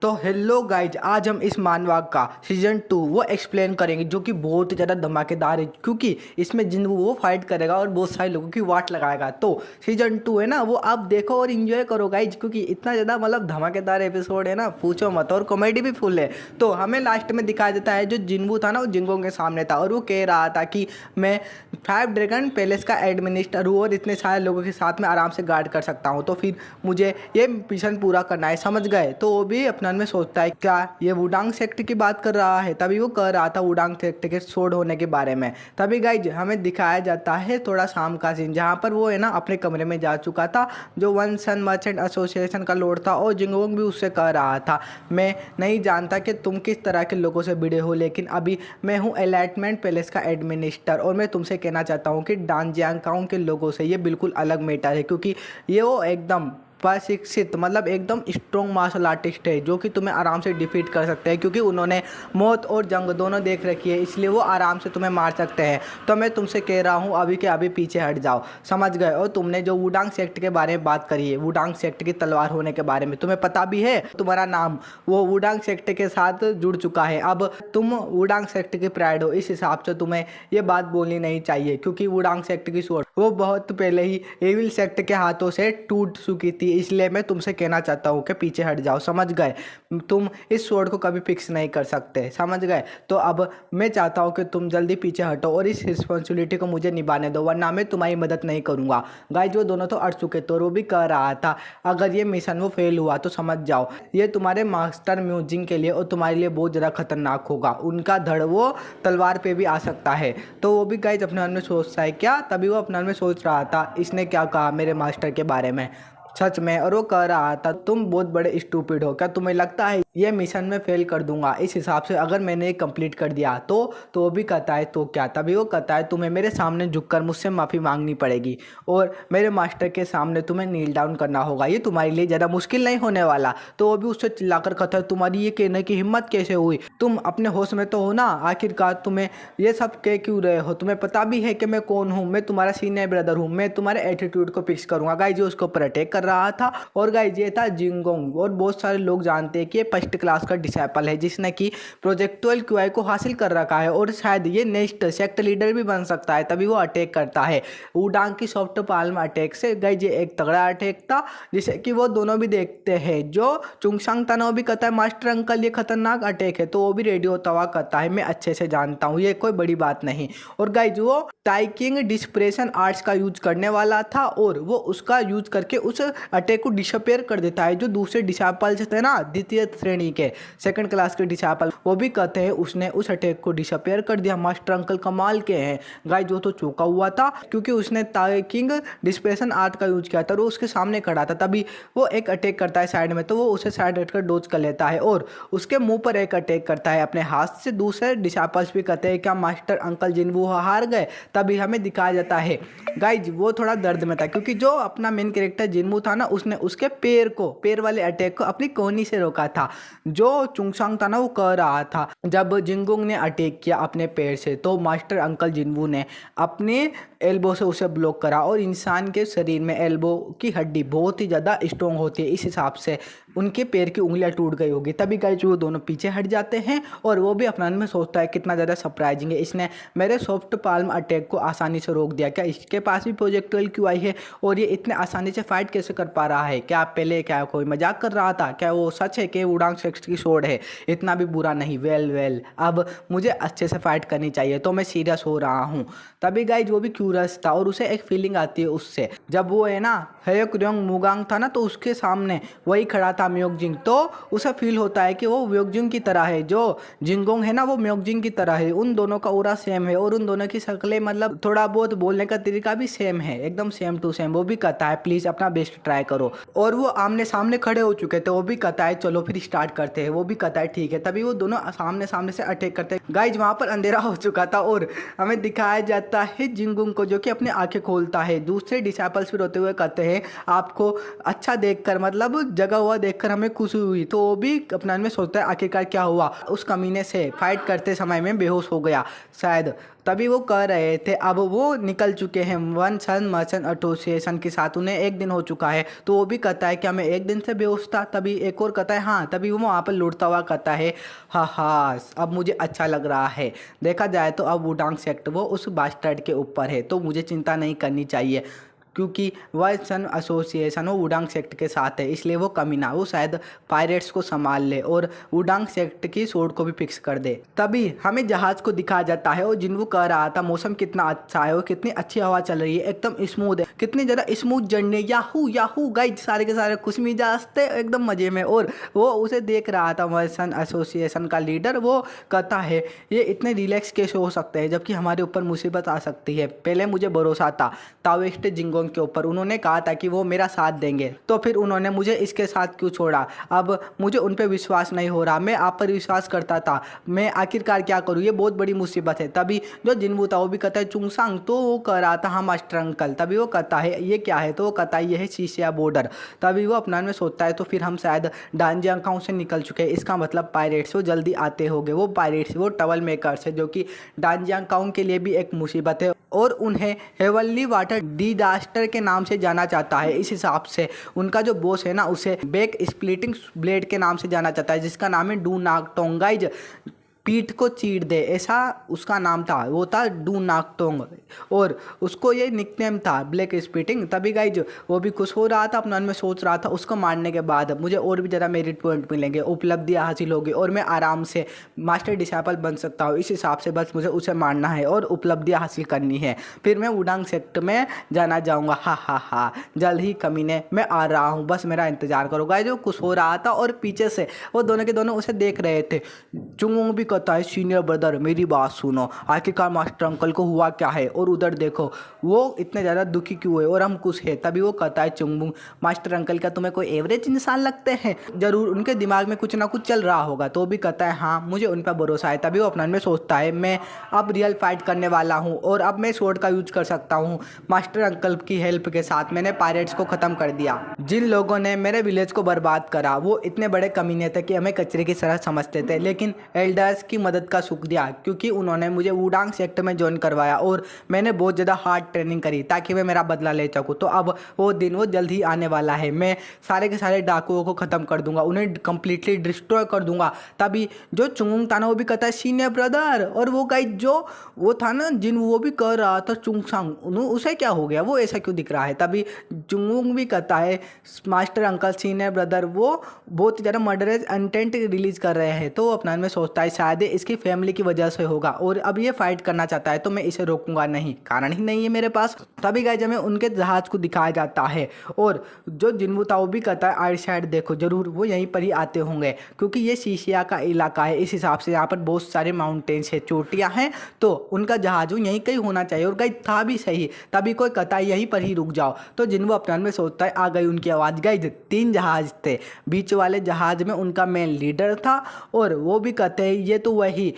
तो hello guys, आज हम इस मानवाग का सीजन 2 वो एक्सप्लेन करेंगे जो कि बहुत ही ज़्यादा धमाकेदार है, क्योंकि इसमें जिन्वू वो फाइट करेगा और बहुत सारे लोगों की वाट लगाएगा। तो सीजन 2 है ना, वो आप देखो और इन्जॉय करो गाइज, क्योंकि इतना ज़्यादा मतलब धमाकेदार एपिसोड है ना, पूछो मत। और कॉमेडी भी फुल है। तो हमें लास्ट में दिखाया जाता है जो जिन्वू था ना, वो जिंगोंग के सामने था और वो कह रहा था कि मैं 5 ड्रैगन पैलेस का एडमिनिस्टर हूँ और इतने सारे लोगों के साथ में आराम से गार्ड कर सकता हूँ, तो फिर मुझे ये मिशन पूरा करना है, समझ गए। तो वो भी अपना में सोचता है क्या ये वुडांग सेक्ट की बात कर रहा है, तभी वो कह रहा था वुडांग सेक्ट के सोड होने के बारे में। तभी गाइज हमें दिखाया जाता है थोड़ा शाम का सीन, जहाँ पर वो है ना अपने कमरे में जा चुका था, जो वन सन मर्चेंट एसोसिएशन का लॉर्ड था, और जिंगोंग भी उससे कह रहा था मैं नहीं जानता कि तुम किस तरह के लोगों से भिड़े हो, लेकिन अभी मैं हूँ एलाइटमेंट पैलेस का एडमिनिस्टर, और मैं तुमसे कहना चाहता हूँ कि डांजियांग के लोगों से ये बिल्कुल अलग मैटर है, क्योंकि ये वो एकदम प्रशिक्षित मतलब एकदम स्ट्रॉन्ग मार्शल आर्टिस्ट है जो कि तुम्हें आराम से डिफीट कर सकते हैं, क्योंकि उन्होंने मौत और जंग दोनों देख रखी है, इसलिए वो आराम से तुम्हें मार सकते हैं। तो मैं तुमसे कह रहा हूँ अभी के अभी पीछे हट जाओ, समझ गए। और तुमने जो वुडांग सेक्ट के बारे में बात करी है, वुडांग सेक्ट की तलवार होने के बारे में तुम्हें पता भी है, तुम्हारा नाम वो वुडांग सेक्ट के साथ जुड़ चुका है। अब तुम वुडांग सेक्ट की प्राइड हो, इस हिसाब से तुम्हें ये बात बोलनी नहीं चाहिए, क्योंकि वुडांग सेक्ट की स्वॉर्ड वो बहुत पहले ही एविल सेक्ट के हाथों से टूट चुकी थी, इसलिए मैं तुमसे कहना चाहता हूँ कि पीछे हट जाओ, समझ गए। तुम इस स्वॉर्ड को कभी फिक्स नहीं कर सकते, समझ गए। तो अब मैं चाहता हूँ कि तुम जल्दी पीछे हटो और इस रिस्पॉन्सिबिलिटी को मुझे निभाने दो, वरना मैं तुम्हारी मदद नहीं करूँगा। गाइस वो दोनों तो अड़ चुके थे और वो भी कह रहा था अगर ये मिशन वो फेल हुआ तो समझ जाओ ये तुम्हारे मास्टर म्यूजिंग के लिए और तुम्हारे लिए बहुत ज़्यादा खतरनाक होगा, उनका धड़ वो तलवार पे भी आ सकता है। तो वो भी गाइस अपने मन में सोचता है क्या, तभी वो अपने मन में सोच रहा था इसने क्या कहा मेरे मास्टर के बारे में, सच में। और वो कह रहा था तुम बहुत बड़े स्टूपिड हो, क्या तुम्हें लगता है ये मिशन में फेल कर दूंगा, इस हिसाब से अगर मैंने कंप्लीट कर दिया तो वो भी कहता है तो क्या, तभी वो कहता है तुम्हें मेरे सामने झुककर मुझसे माफ़ी मांगनी पड़ेगी और मेरे मास्टर के सामने तुम्हें नील डाउन करना होगा, ये तुम्हारे लिए ज़्यादा मुश्किल नहीं होने वाला। तो वो भी उससे चिल्लाकर कहता है तुम्हारी ये कहने की हिम्मत कैसे हुई, तुम अपने होश में तो हो ना, आखिरकार तुम्हें ये सब कह क्यों रहे हो, तुम्हें पता भी है कि मैं कौन हूँ, मैं तुम्हारा सीनियर ब्रदर हूँ, मैं तुम्हारे एटीट्यूड को फिक्स करूँगा। गाइस ये उसको ऊपर अटैक कर रहा था और गाइस ये था जिंगोंग, और बहुत सारे लोग जानते हैं कि ये फर्स्ट क्लास का डिसाइपल है जिसने कि प्रोजेक्टुअल क्यूआई को हासिल कर रखा है और शायद ये नेक्स्ट सेक्ट लीडर भी बन सकता है। तभी वो अटैक करता है वुडांग की सॉफ्ट पाल्म अटैक से। गाइस ये एक तगड़ा अटैक था जिसे कि वो दोनों भी देखते हैं, जो चुंगसांग था ना वो भी कहता है मास्टर अंकल ये खतरनाक अटैक है, तो वो भी रेडियो तवा करता है मैं अच्छे से जानता हूँ ये कोई बड़ी बात नहीं। और गाइस वो टाइकिंग डिस्प्रेशन आर्ट्स का यूज करने वाला था और वो उसका यूज करके उस अटैक को डिसअपेयर कर देता है। जो दूसरे डिसाइपल्स थे ना द्वितीय श्रेणी के सेकंड क्लास के डिसाइपल, वो भी कहते हैं उसने उस अटैक को डिसअपेयर कर दिया, मास्टर अंकल कमाल के हैं। गाइस जो तो चौंका हुआ था क्योंकि उसने टाइकिंग डिस्प्रेशन आर्ट का यूज किया था और वो उसके सामने खड़ा था। तभी वो एक अटैक करता है साइड में, तो वो उसे साइड हटकर डोज कर लेता है और उसके मुंह पर एक अटैक करता है अपने हाथ से। दूसरे डिसाइपल्स भी कहते हैं क्या मास्टर अंकल जिन्वू हार गए, तभी हमें दिखाया जाता है गाइज वो थोड़ा दर्द में था, क्योंकि जो अपना मेन कैरेक्टर जिन्वू था ना उसने उसके पैर वाले अटैक को अपनी कोहनी से रोका था। जो चुंगसांग था ना वो कह रहा था जब जिंगोंग ने अटैक किया अपने पैर से तो मास्टर अंकल जिन्वू ने अपने एल्बो से उसे ब्लॉक करा, और इंसान के शरीर में एल्बो की हड्डी बहुत ही ज़्यादा स्ट्रॉन्ग होती है, इस हिसाब से उनके पैर की उंगलियां टूट गई होगी। तभी गाइस वो दोनों पीछे हट जाते हैं और वो भी अपना में सोचता है कितना ज़्यादा सरप्राइजिंग है, इसने मेरे सॉफ्ट पाल्म अटैक को आसानी से रोक दिया, क्या इसके पास भी प्रोजेक्टाइल क्यूआई है और ये इतने आसानी से फाइट कैसे कर पा रहा है, क्या पहले क्या कोई मजाक कर रहा था, क्या वो सच है कि वुडांग सेक्ट की स्वॉर्ड है, इतना भी बुरा नहीं। वेल अब मुझे अच्छे से फाइट करनी चाहिए तो मैं सीरियस हो रहा हूँ। तभी गाइज वो भी क्यूरियस था और उसे एक फीलिंग आती है उससे, जब वो है ना हेयोक्योंग मुगांग था ना तो उसके सामने वही खड़ा था म्योकजिंग, तो उसे फील होता है कि वो म्योकजिंग की तरह है, जो जिंगोंग है ना वो म्योकजिंग की तरह है, उन दोनों का ऑरा सेम है और उन दोनों की शक्लें मतलब थोड़ा बहुत बोलने का तरीका भी सेम है, एकदम सेम टू सेम। वो भी कहता है प्लीज अपना बेस्ट ट्राई करो, और वो आमने सामने खड़े हो चुके थे। वो भी कहता है चलो फिर स्टार्ट करते हैं, वो भी कहता है ठीक है। तभी वो दोनों सामने सामने से अटैक करते हैं। गाइज वहां पर अंधेरा हो चुका था और हमें दिखाया जाता है जिंगोंग को जो कि अपनी आंखें खोलता है। दूसरे डिसाइपल्स भी रोते हुए कहते हैं आपको अच्छा देखकर मतलब जगा हुआ देखकर हमें खुशी हुई। तो वो भी अपने मन में सोचता है आखिरकार क्या हुआ, उस कमीने से फाइट करते समय में बेहोश हो गया शायद, तभी वो कह रहे थे। अब वो निकल चुके हैं वन सन मर्चेंट एसोसिएशन के साथ, उन्हें 1 दिन हो चुका है। तो वो भी कहता है कि हमें 1 दिन से बेहोश था। तभी एक और कहता है हाँ, तभी वो वहाँ पर लौटता हुआ कहता है हाँ हाँ अब मुझे अच्छा लग रहा है। देखा जाए तो अब वुडांग सेक्ट वो उस बास्टर्ड के ऊपर है, तो मुझे चिंता नहीं करनी चाहिए क्योंकि वन सन एसोसिएशन वो वुडांग सेक्ट के साथ है, इसलिए वो कमीना वो शायद पायरेट्स को संभाल ले और वुडांग सेक्ट की स्वॉर्ड को भी फिक्स कर दे। तभी हमें जहाज को दिखाया जाता है और जिन्वू कह रहा था मौसम कितना अच्छा है और कितनी अच्छी हवा चल रही है, एकदम स्मूथ है, कितनी ज़्यादा smooth journey, Yahoo Yahoo guys, सारे के सारे खुश मिजाज थे एकदम मज़े में। और वो उसे देख रहा था वन सन एसोसिएशन का लीडर, वो कहता है ये इतने रिलैक्स कैसे हो सकते हैं जबकि हमारे ऊपर मुसीबत आ सकती है। पहले मुझे भरोसा था ताओइस्ट जिंगोंग के ऊपर, उन्होंने कहा था कि वो मेरा साथ देंगे, तो फिर उन्होंने मुझे इसके साथ क्यों छोड़ा। अब मुझे उन पर विश्वास नहीं हो रहा, मैं आप पर विश्वास करता था, मैं आखिरकार क्या करूँ, ये बहुत बड़ी मुसीबत है। तभी जो जिन्वू था वो भी कहता है चुंगसांग, तो वो कह रहा था हाँ मास्टर अंकल। तभी वो कहता है ये क्या है, तो वो कहता है ये है शीशिया बॉर्डर। तभी वो अपना में सोचता है तो फिर हम शायद डांजियांग से निकल चुके हैं, इसका मतलब पायरेट्स वो जल्दी आते होंगे। वो पायरेट्स वो ट्रबल मेकर्स है जो कि डांजियांग के लिए भी एक मुसीबत है और उन्हें हेवनली वाटर डिजास्टर के नाम से जाना जाता है। इस हिसाब से उनका जो बॉस है ना उसे बैक स्प्लिटिंग ब्लेड के नाम से जाना जाता है, जिसका नाम है डू नागटोंग गाइज, पीठ को चीर दे, ऐसा उसका नाम था, वो था डू नागटोंग और उसको ये निकनेम था ब्लैक स्पिटिंग। तभी गाइज वो भी खुश हो रहा था, अपने मन में सोच रहा था उसको मारने के बाद मुझे और भी ज़्यादा मेरिट पॉइंट मिलेंगे, उपलब्धियाँ हासिल होगी और मैं आराम से मास्टर डिसाइपल बन सकता हूँ। इस हिसाब से बस मुझे उसे मारना है और उपलब्धियाँ हासिल करनी है, फिर मैं वुडांग सेक्ट में जाना जाऊँगा। हा हा हा जल्द ही कमीने मैं आ रहा हूँ, बस मेरा इंतजार करो। गाइज वो खुश हो रहा था और पीछे से वो दोनों के दोनों उसे देख रहे थे। चुंगोंग भी कहता है सीनियर ब्रदर मेरी बात सुनो, आखिरकार मास्टर अंकल को हुआ क्या है, और उधर देखो वो इतने ज़्यादा दुखी क्यों है और हम खुश है। तभी वो कहता है चुंगमुंग मास्टर अंकल क्या तुम्हें कोई एवरेज इंसान लगते हैं, जरूर उनके दिमाग में कुछ ना कुछ चल रहा होगा। तो भी कहता है हाँ मुझे उन पर भरोसा है। तभी वो अपने मन में सोचता है मैं अब रियल फाइट करने वाला हूँ और अब मैं स्वॉर्ड का यूज कर सकता हूँ। मास्टर अंकल की हेल्प के साथ मैंने पायरेट्स को ख़त्म कर दिया, जिन लोगों ने मेरे विलेज को बर्बाद करा वो इतने बड़े कमीने थे कि हमें कचरे की तरह समझते थे, लेकिन एल्डर्स की मदद का शुक्रिया क्योंकि उन्होंने मुझे वुडांग सेक्टर में ज्वाइन करवाया और मैंने बहुत ज़्यादा हार्ड ट्रेनिंग करी ताकि मैं मेरा बदला ले सकूँ। तो अब वो दिन वो जल्द ही आने वाला है, मैं सारे के सारे डाकुओं को ख़त्म कर दूंगा, उन्हें कंप्लीटली डिस्ट्रॉय कर दूंगा। तभी जो चुंगुंग था ना वो भी कहता है सीनियर ब्रदर, और वो गाइस जो वो था ना जिन वो भी कह रहा था चुंगसांग उसे क्या हो गया, वो ऐसा क्यों दिख रहा है। तभी चुंगुंग भी कहता है मास्टर अंकल सीनियर ब्रदर वो बहुत ही ज़्यादा मर्डरस कंटेंट रिलीज कर रहे हैं, तो वो अपना में सोचता है शायद इसकी फैमिली की वजह से होगा और अब ये फाइट करना चाहता है तो मैं इसे रोकूंगा नहीं, कारण ही नहीं है मेरे पास। तभी गाइस हमें उनके जहाज को दिखाया जाता है और जो जिन्वू था वो भी कहता है आइट साइड देखो, जरूर वो यहीं पर ही आते होंगे क्योंकि ये शीशिया का इलाका है, इस हिसाब से यहाँ पर बहुत सारे माउंटेन्स है, चोटियाँ हैं, तो उनका जहाज यहीं कहीं होना चाहिए। और गाइस था भी सही, तभी कोई कहता है यहीं पर ही रुक जाओ, तो जिन्वू अपने मन में सोचता है आ गई उनकी आवाज़। गाइस 3 जहाज थे, बीच वाले जहाज में उनका मेन लीडर था और वो भी कहते हैं ये तो वही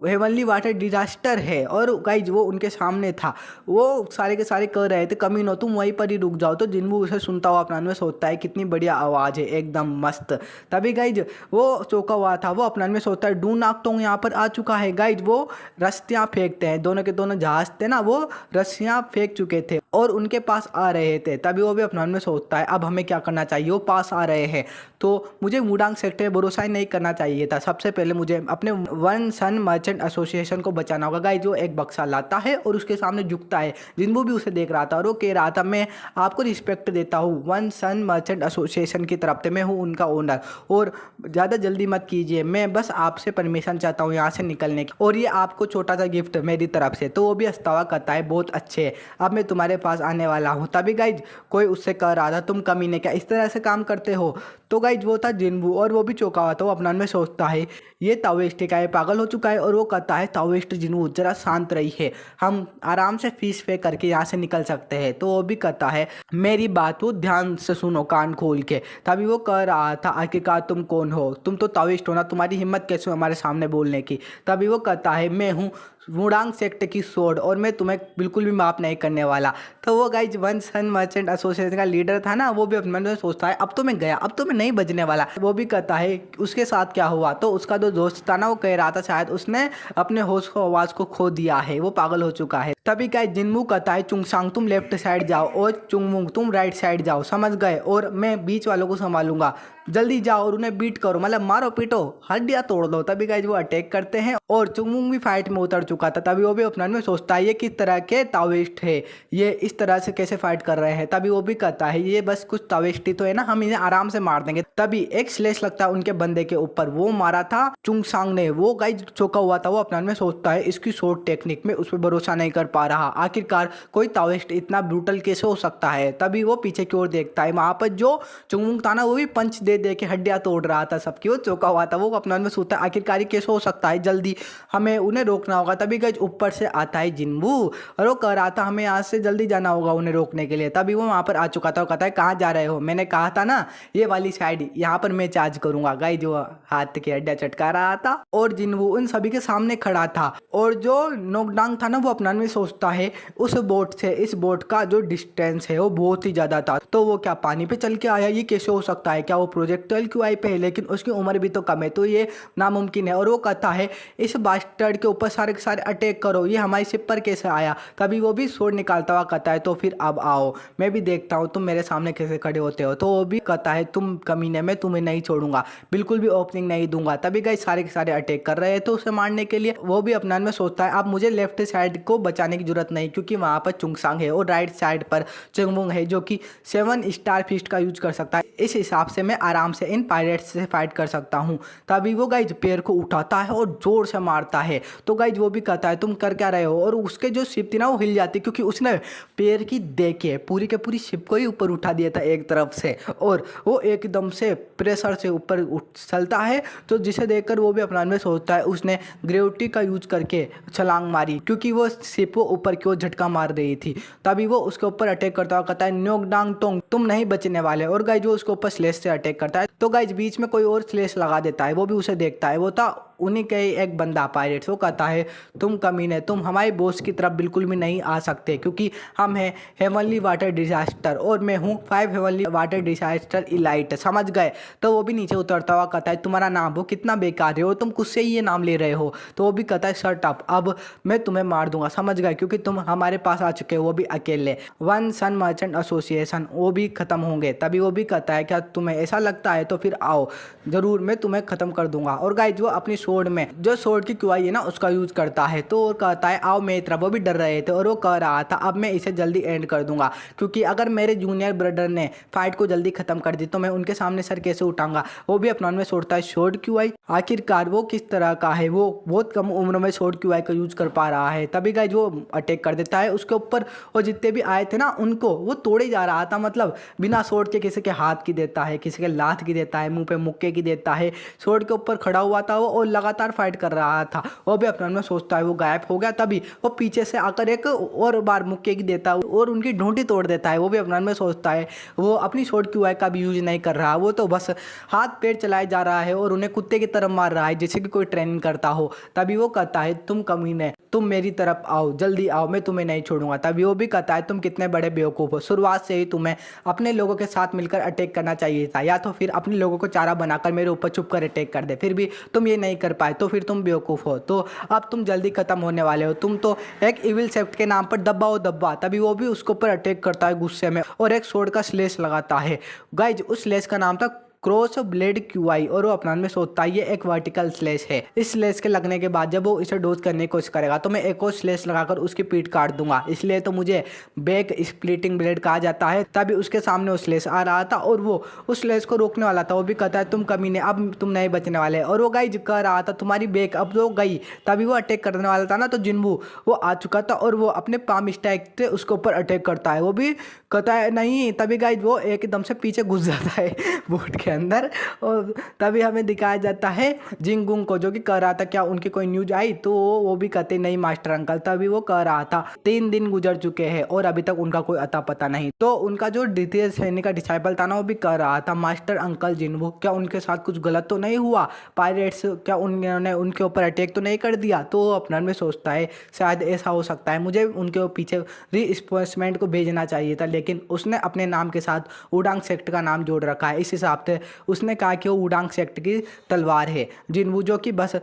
हेवनली वाटर डिजास्टर है, और गाइज वो उनके सामने था। वो सारे के सारे कह रहे थे कमीनो तुम वहीं पर ही रुक जाओ, तो जिन्वू उसे सुनता हुआ अपना में सोचता है कितनी बढ़िया आवाज़ है एकदम मस्त। तभी गाइज वो चौका हुआ था, वो अपना में सोचता है डू नागटोंग यहाँ पर आ चुका है। गाइज वो रस्सियाँ फेंकते हैं, दोनों के दोनों जहाज थे ना वो रस्सियाँ फेंक चुके थे और उनके पास आ रहे थे। तभी वो भी अपना में सोचता है अब हमें क्या करना चाहिए, वो पास आ रहे हैं तो मुझे वुडांग सेक्टर में भरोसा ही नहीं करना चाहिए था, सबसे पहले मुझे अपने वन सन मर्चेंट एसोसिएशन को बचाना होगा। गाइस जो एक बक्सा लाता है और उसके सामने झुकता है, जिन्वू भी उसे देख रहा था और वो कह रहा था मैं आपको रिस्पेक्ट देता हूँ वन सन मर्चेंट एसोसिएशन की तरफ से, मैं हूँ उनका ओनर और ज़्यादा जल्दी मत कीजिए, मैं बस आपसे परमिशन चाहता हूँ यहाँ से निकलने की और ये आपको छोटा सा गिफ्ट मेरी तरफ से। तो वो भी हंसता हुआ कहता है बहुत अच्छे, अब मैं तुम्हारे पास आने वाला हूँ। तभी गाइज कोई उससे कह रहा था तुम कमीने क्या इस तरह से काम करते हो, तो गाइज वो था जिन्वू और वो भी चौंका हुआ था। वो अपना में सोचता है ये ताओइस्ट का पागल हो चुका है और वो कहता है ताओइस्ट जिन्वू जरा शांत रही है, हम आराम से फीस पे करके यहाँ से निकल सकते हैं। तो वो भी कहता है मेरी बात को ध्यान से सुनो कान खोल के। तभी वो कह रहा था आखिरकार तुम कौन हो, तुम तो ताओइस्ट हो ना, तुम्हारी हिम्मत कैसे हो हमारे सामने बोलने की। तभी वो कहता है मैं हूँ वुडांग सेक्ट की स्वॉर्ड और मैं तुम्हें बिल्कुल भी माफ़ नहीं करने वाला। तो वो गाइज वन सन मर्चेंट एसोसिएशन का लीडर था ना, वो भी अपने मन में सोचता है अब तो मैं गया, अब तो मैं नहीं बचने वाला। वो भी कहता है उसके साथ क्या हुआ, तो उसका जो दोस्त था ना वो कह रहा था शायद उसने अपने होश को आवाज को खो दिया है, वो पागल हो चुका है। तभी गाइस जिनवू कहता है चुंगसांग तुम लेफ्ट साइड जाओ और चुंगमुंग तुम राइट साइड जाओ, समझ गए, और मैं बीच वालों को संभालूंगा, जल्दी जाओ और उन्हें बीट करो, मतलब मारो पीटो हड्डियां तोड़ दो। तभी गाइस वो अटैक करते हैं और चुंगमुंग भी फाइट में उतर चुका था। तभी वो भी अपने मन में सोचता है ये किस तरह के ताओइस्ट है, ये इस तरह से कैसे फाइट कर रहे हैं। तभी वो भी कहता है ये बस कुछ ताओइस्ट ही तो है ना, हम इन्हें आराम से मार देंगे। तभी एक स्लेश लगता है उनके बंदे के ऊपर, वो मारा था चुंगसांग ने, वो गाइस चौका हुआ था। वो अपने मन में सोचता है इसकी शॉर्ट टेक्निक में उस पर भरोसा नहीं कर पा रहा, आखिरकार कोई ताओइस्ट इतना ब्रूटल कैसे हो सकता है। तभी वो पीछे की ओर देखता है, वहां पर जो चुंगमुंग था ना वो भी पंच दे दे के हड्डियां तोड़ रहा था सबकी, वो चौका हुआ था। वो अपने मन में सोचता है आखिरकार ये कैसे हो सकता है, जल्दी हमें उन्हें रोकना होगा। तभी गाइस ऊपर से आता है जिनवू और वो कह रहा था हमें यहाँ से जल्दी जाना होगा उन्हें रोकने के लिए। तभी वो वहां पर आ चुका था। वो कहता है कहाँ जा रहे हो, मैंने कहा था ना ये वाली साइड, यहाँ पर मैं चार्ज करूंगा। गाइस जो हाथ की हड्डियां चटका रहा था और जिनवू उन सभी के सामने खड़ा था। और जो नोकडांग था ना वो अपना में सोचता है उस बोट से इस बोट का जो डिस्टेंस है वो बहुत ही ज्यादा था, तो वो क्या पानी पे चल के आया, ये कैसे हो सकता है, क्या वो प्रोजेक्टाइल क्यों आई पे है, लेकिन उसकी उम्र भी तो कम है, तो ये नामुमकिन है। और वो कहता है इस बास्टर्ड के ऊपर सारे के सारे अटैक करो, ये हमारी शिप पर कैसे आया। तभी वो भी स्वord निकालता हुआ कहता है तो फिर अब आओ मैं भी देखता हूँ तुम मेरे सामने कैसे खड़े होते हो। तो वो भी कहता है तुम कमीने में तुम्हें नहीं छोड़ूंगा, बिल्कुल भी ओपनिंग नहीं दूंगा। तभी गाइस सारे के सारे अटैक कर रहे हैं तो उसे मारने के लिए। वो भी अपना में सोचता है अब मुझे लेफ्ट साइड को बचाने की जरूरत नहीं, क्योंकि वहां पर चुंगसांग है और राइट साइड पर चुंगमुंग है जो कि 7 स्टार फिस्ट का यूज कर सकता है, इस हिसाब से मैं आराम से इन पायरेट्स से फाइट कर सकता हूँ। तभी वो गाइज पैर को उठाता है और जोर से मारता है। तो गाइज वो भी कहता है तुम कर क्या रहे हो, और उसके जो शिप थी ना वो हिल जाती, क्योंकि उसने पैर की देके पूरी के पूरी शिप को ही ऊपर उठा दिया था एक तरफ से, और वो एकदम से प्रेशर से ऊपर चलता है। तो जिसे देखकर वो भी अपना में सोचता है उसने ग्रेविटी का यूज करके छलांग मारी, क्योंकि वो शिप को ऊपर की ओर झटका मार रही थी। तभी वो उसके ऊपर अटैक करता हुआ कहता है नोकडांग टोंग तुम नहीं बचने वाले, और गाइज वो उसके ऊपर स्लेश से अटैक करता है। तो गाइज बीच में कोई और स्लेश लगा देता है, वो भी उसे देखता है, वो था उन्हीं के एक बंदा पायरेट्स। वो कहता है तुम कमीने, तुम हमारे बॉस की तरफ बिल्कुल भी नहीं आ सकते, क्योंकि हम हैं हेवनली वाटर डिजास्टर और मैं हूँ 5 हेवनली वाटर डिजास्टर इलाइट, समझ गए। तो वो भी नीचे उतरता हुआ कहता है तुम्हारा नाम वो कितना बेकार है, और तुम खुद से ही ये नाम ले रहे हो। तो वो भी कहता है शट अप, अब मैं तुम्हें मार दूंगा, समझ गए, क्योंकि तुम हमारे पास आ चुके हो, वो भी अकेले। वन सन मर्चेंट एसोसिएशन वो भी खत्म होंगे। तभी वो भी कहता है क्या तुम्हें ऐसा लगता है, तो फिर आओ जरूर मैं तुम्हें खत्म कर दूंगा। और गाइज वो अपनी स्वॉर्ड में जो स्वॉर्ड की क्यूआई है ना उसका यूज करता है। तो वो कहता है आओ मेरी तरफ, वो भी डर रहे थे और वो कह रहा था अब मैं इसे जल्दी एंड कर दूंगा, क्योंकि अगर मेरे जूनियर ब्रदर ने फाइट को जल्दी खत्म कर दी तो मैं उनके सामने सर कैसे उठाऊंगा। वो भी अपना में सोचता है स्वॉर्ड क्यूआई, आखिरकार वो किस तरह का है, वो बहुत कम उम्र में स्वॉर्ड क्यूआई का यूज कर पा रहा है। तभी गाइज वो अटैक कर देता है उसके ऊपर, और जितने भी आए थे ना उनको वो तोड़े जा रहा था, मतलब बिना स्वॉर्ड के किसी के हाथ की देता है, किसी के लात की देता है, मुंह पे मुक्के की देता है। स्वॉर्ड के ऊपर खड़ा हुआ था वो और लगातार फाइट कर रहा था। वो भी अपने में सोचता है वो गायब हो गया। तभी वो पीछे से आकर एक और बार मुक्के की देता है और उनकी ढूंढी तोड़ देता है। वो भी अपने में सोचता है वो अपनी स्वॉर्ड क्यूआई का भी यूज नहीं कर रहा, वो तो बस हाथ पैर चलाए जा रहा है और उन्हें कुत्ते की तरह मार रहा है जैसे कि कोई ट्रेनिंग करता हो। तभी वो कहता है तुम कमीने, तुम मेरी तरफ आओ, जल्दी आओ, मैं तुम्हें नहीं छोड़ूंगा। तभी वो भी कहता है तुम कितने बड़े बेवकूफ हो, शुरुआत से ही तुम्हें अपने लोगों के साथ मिलकर अटैक करना चाहिए था, या तो फिर अपने लोगों को चारा बनाकर मेरे ऊपर छुप कर अटैक कर दे, फिर भी तुम ये नहीं कर पाए, तो फिर तुम बेवकूफ हो। तो अब तुम जल्दी खत्म होने वाले हो, तुम तो एक इविल सेफ्ट के नाम पर दब्बा हो दब्बा। तभी वो भी उसके ऊपर अटैक करता है गुस्से में और एक स्वॉर्ड का स्लेश लगाता है। गाइज उस स्लेश का नाम था क्रॉस ब्लेड क्यूआई, और वो अपना में सोचता है ये एक वर्टिकल स्लेश है। इस स्लेश के लगने के बाद जब वो इसे डोज करने की कोशिश करेगा तो मैं एक और स्लेश लगाकर उसकी पीठ काट दूंगा, इसलिए तो मुझे बैक स्प्लिटिंग ब्लेड कहा जाता है। तभी उसके सामने वो स्लेश आ रहा था और वो उस स्लेश को रोकने वाला था। वो भी कहता है तुम कमीने, अब तुम नहीं बचने वाले। और वो गाइज कह रहा था तुम्हारी बैक अब तो गई। तभी वो अटैक करने वाला था ना, तो जिनवू वो आ चुका था और वो अपने पाम स्टैक से उसके ऊपर अटैक करता है। वो भी कहता है नहीं। तभी गाइज वो एकदम से पीछे घुस जाता है बोट के अंदर, और तभी हमें दिखाया जाता है जिंगुंग को, जो कि कह रहा था क्या उनकी कोई न्यूज आई, तो वो भी कहते नहीं मास्टर अंकल। तभी वो कह रहा था 3 दिन गुजर चुके हैं और अभी तक उनका कोई अता पता नहीं। तो उनका जो द्वितीय सैनिक का डिसाइपल था ना वो भी कह रहा था मास्टर अंकल जिनवू, क्या उनके साथ कुछ गलत तो नहीं हुआ, पायरेट्स क्या उन्होंने उनके ऊपर अटैक तो नहीं कर दिया। तो वो अपना में सोचता है शायद ऐसा हो सकता है, मुझे उनके पीछे रीइंफोर्समेंट को भेजना चाहिए था, लेकिन उसने अपने नाम के साथ वुडांग सेक्ट का नाम जोड़ रखा है। इस हिसाब से उसने कहा कि वो वुडांग सेक्ट की तलवार है। जिनवू जो कि बस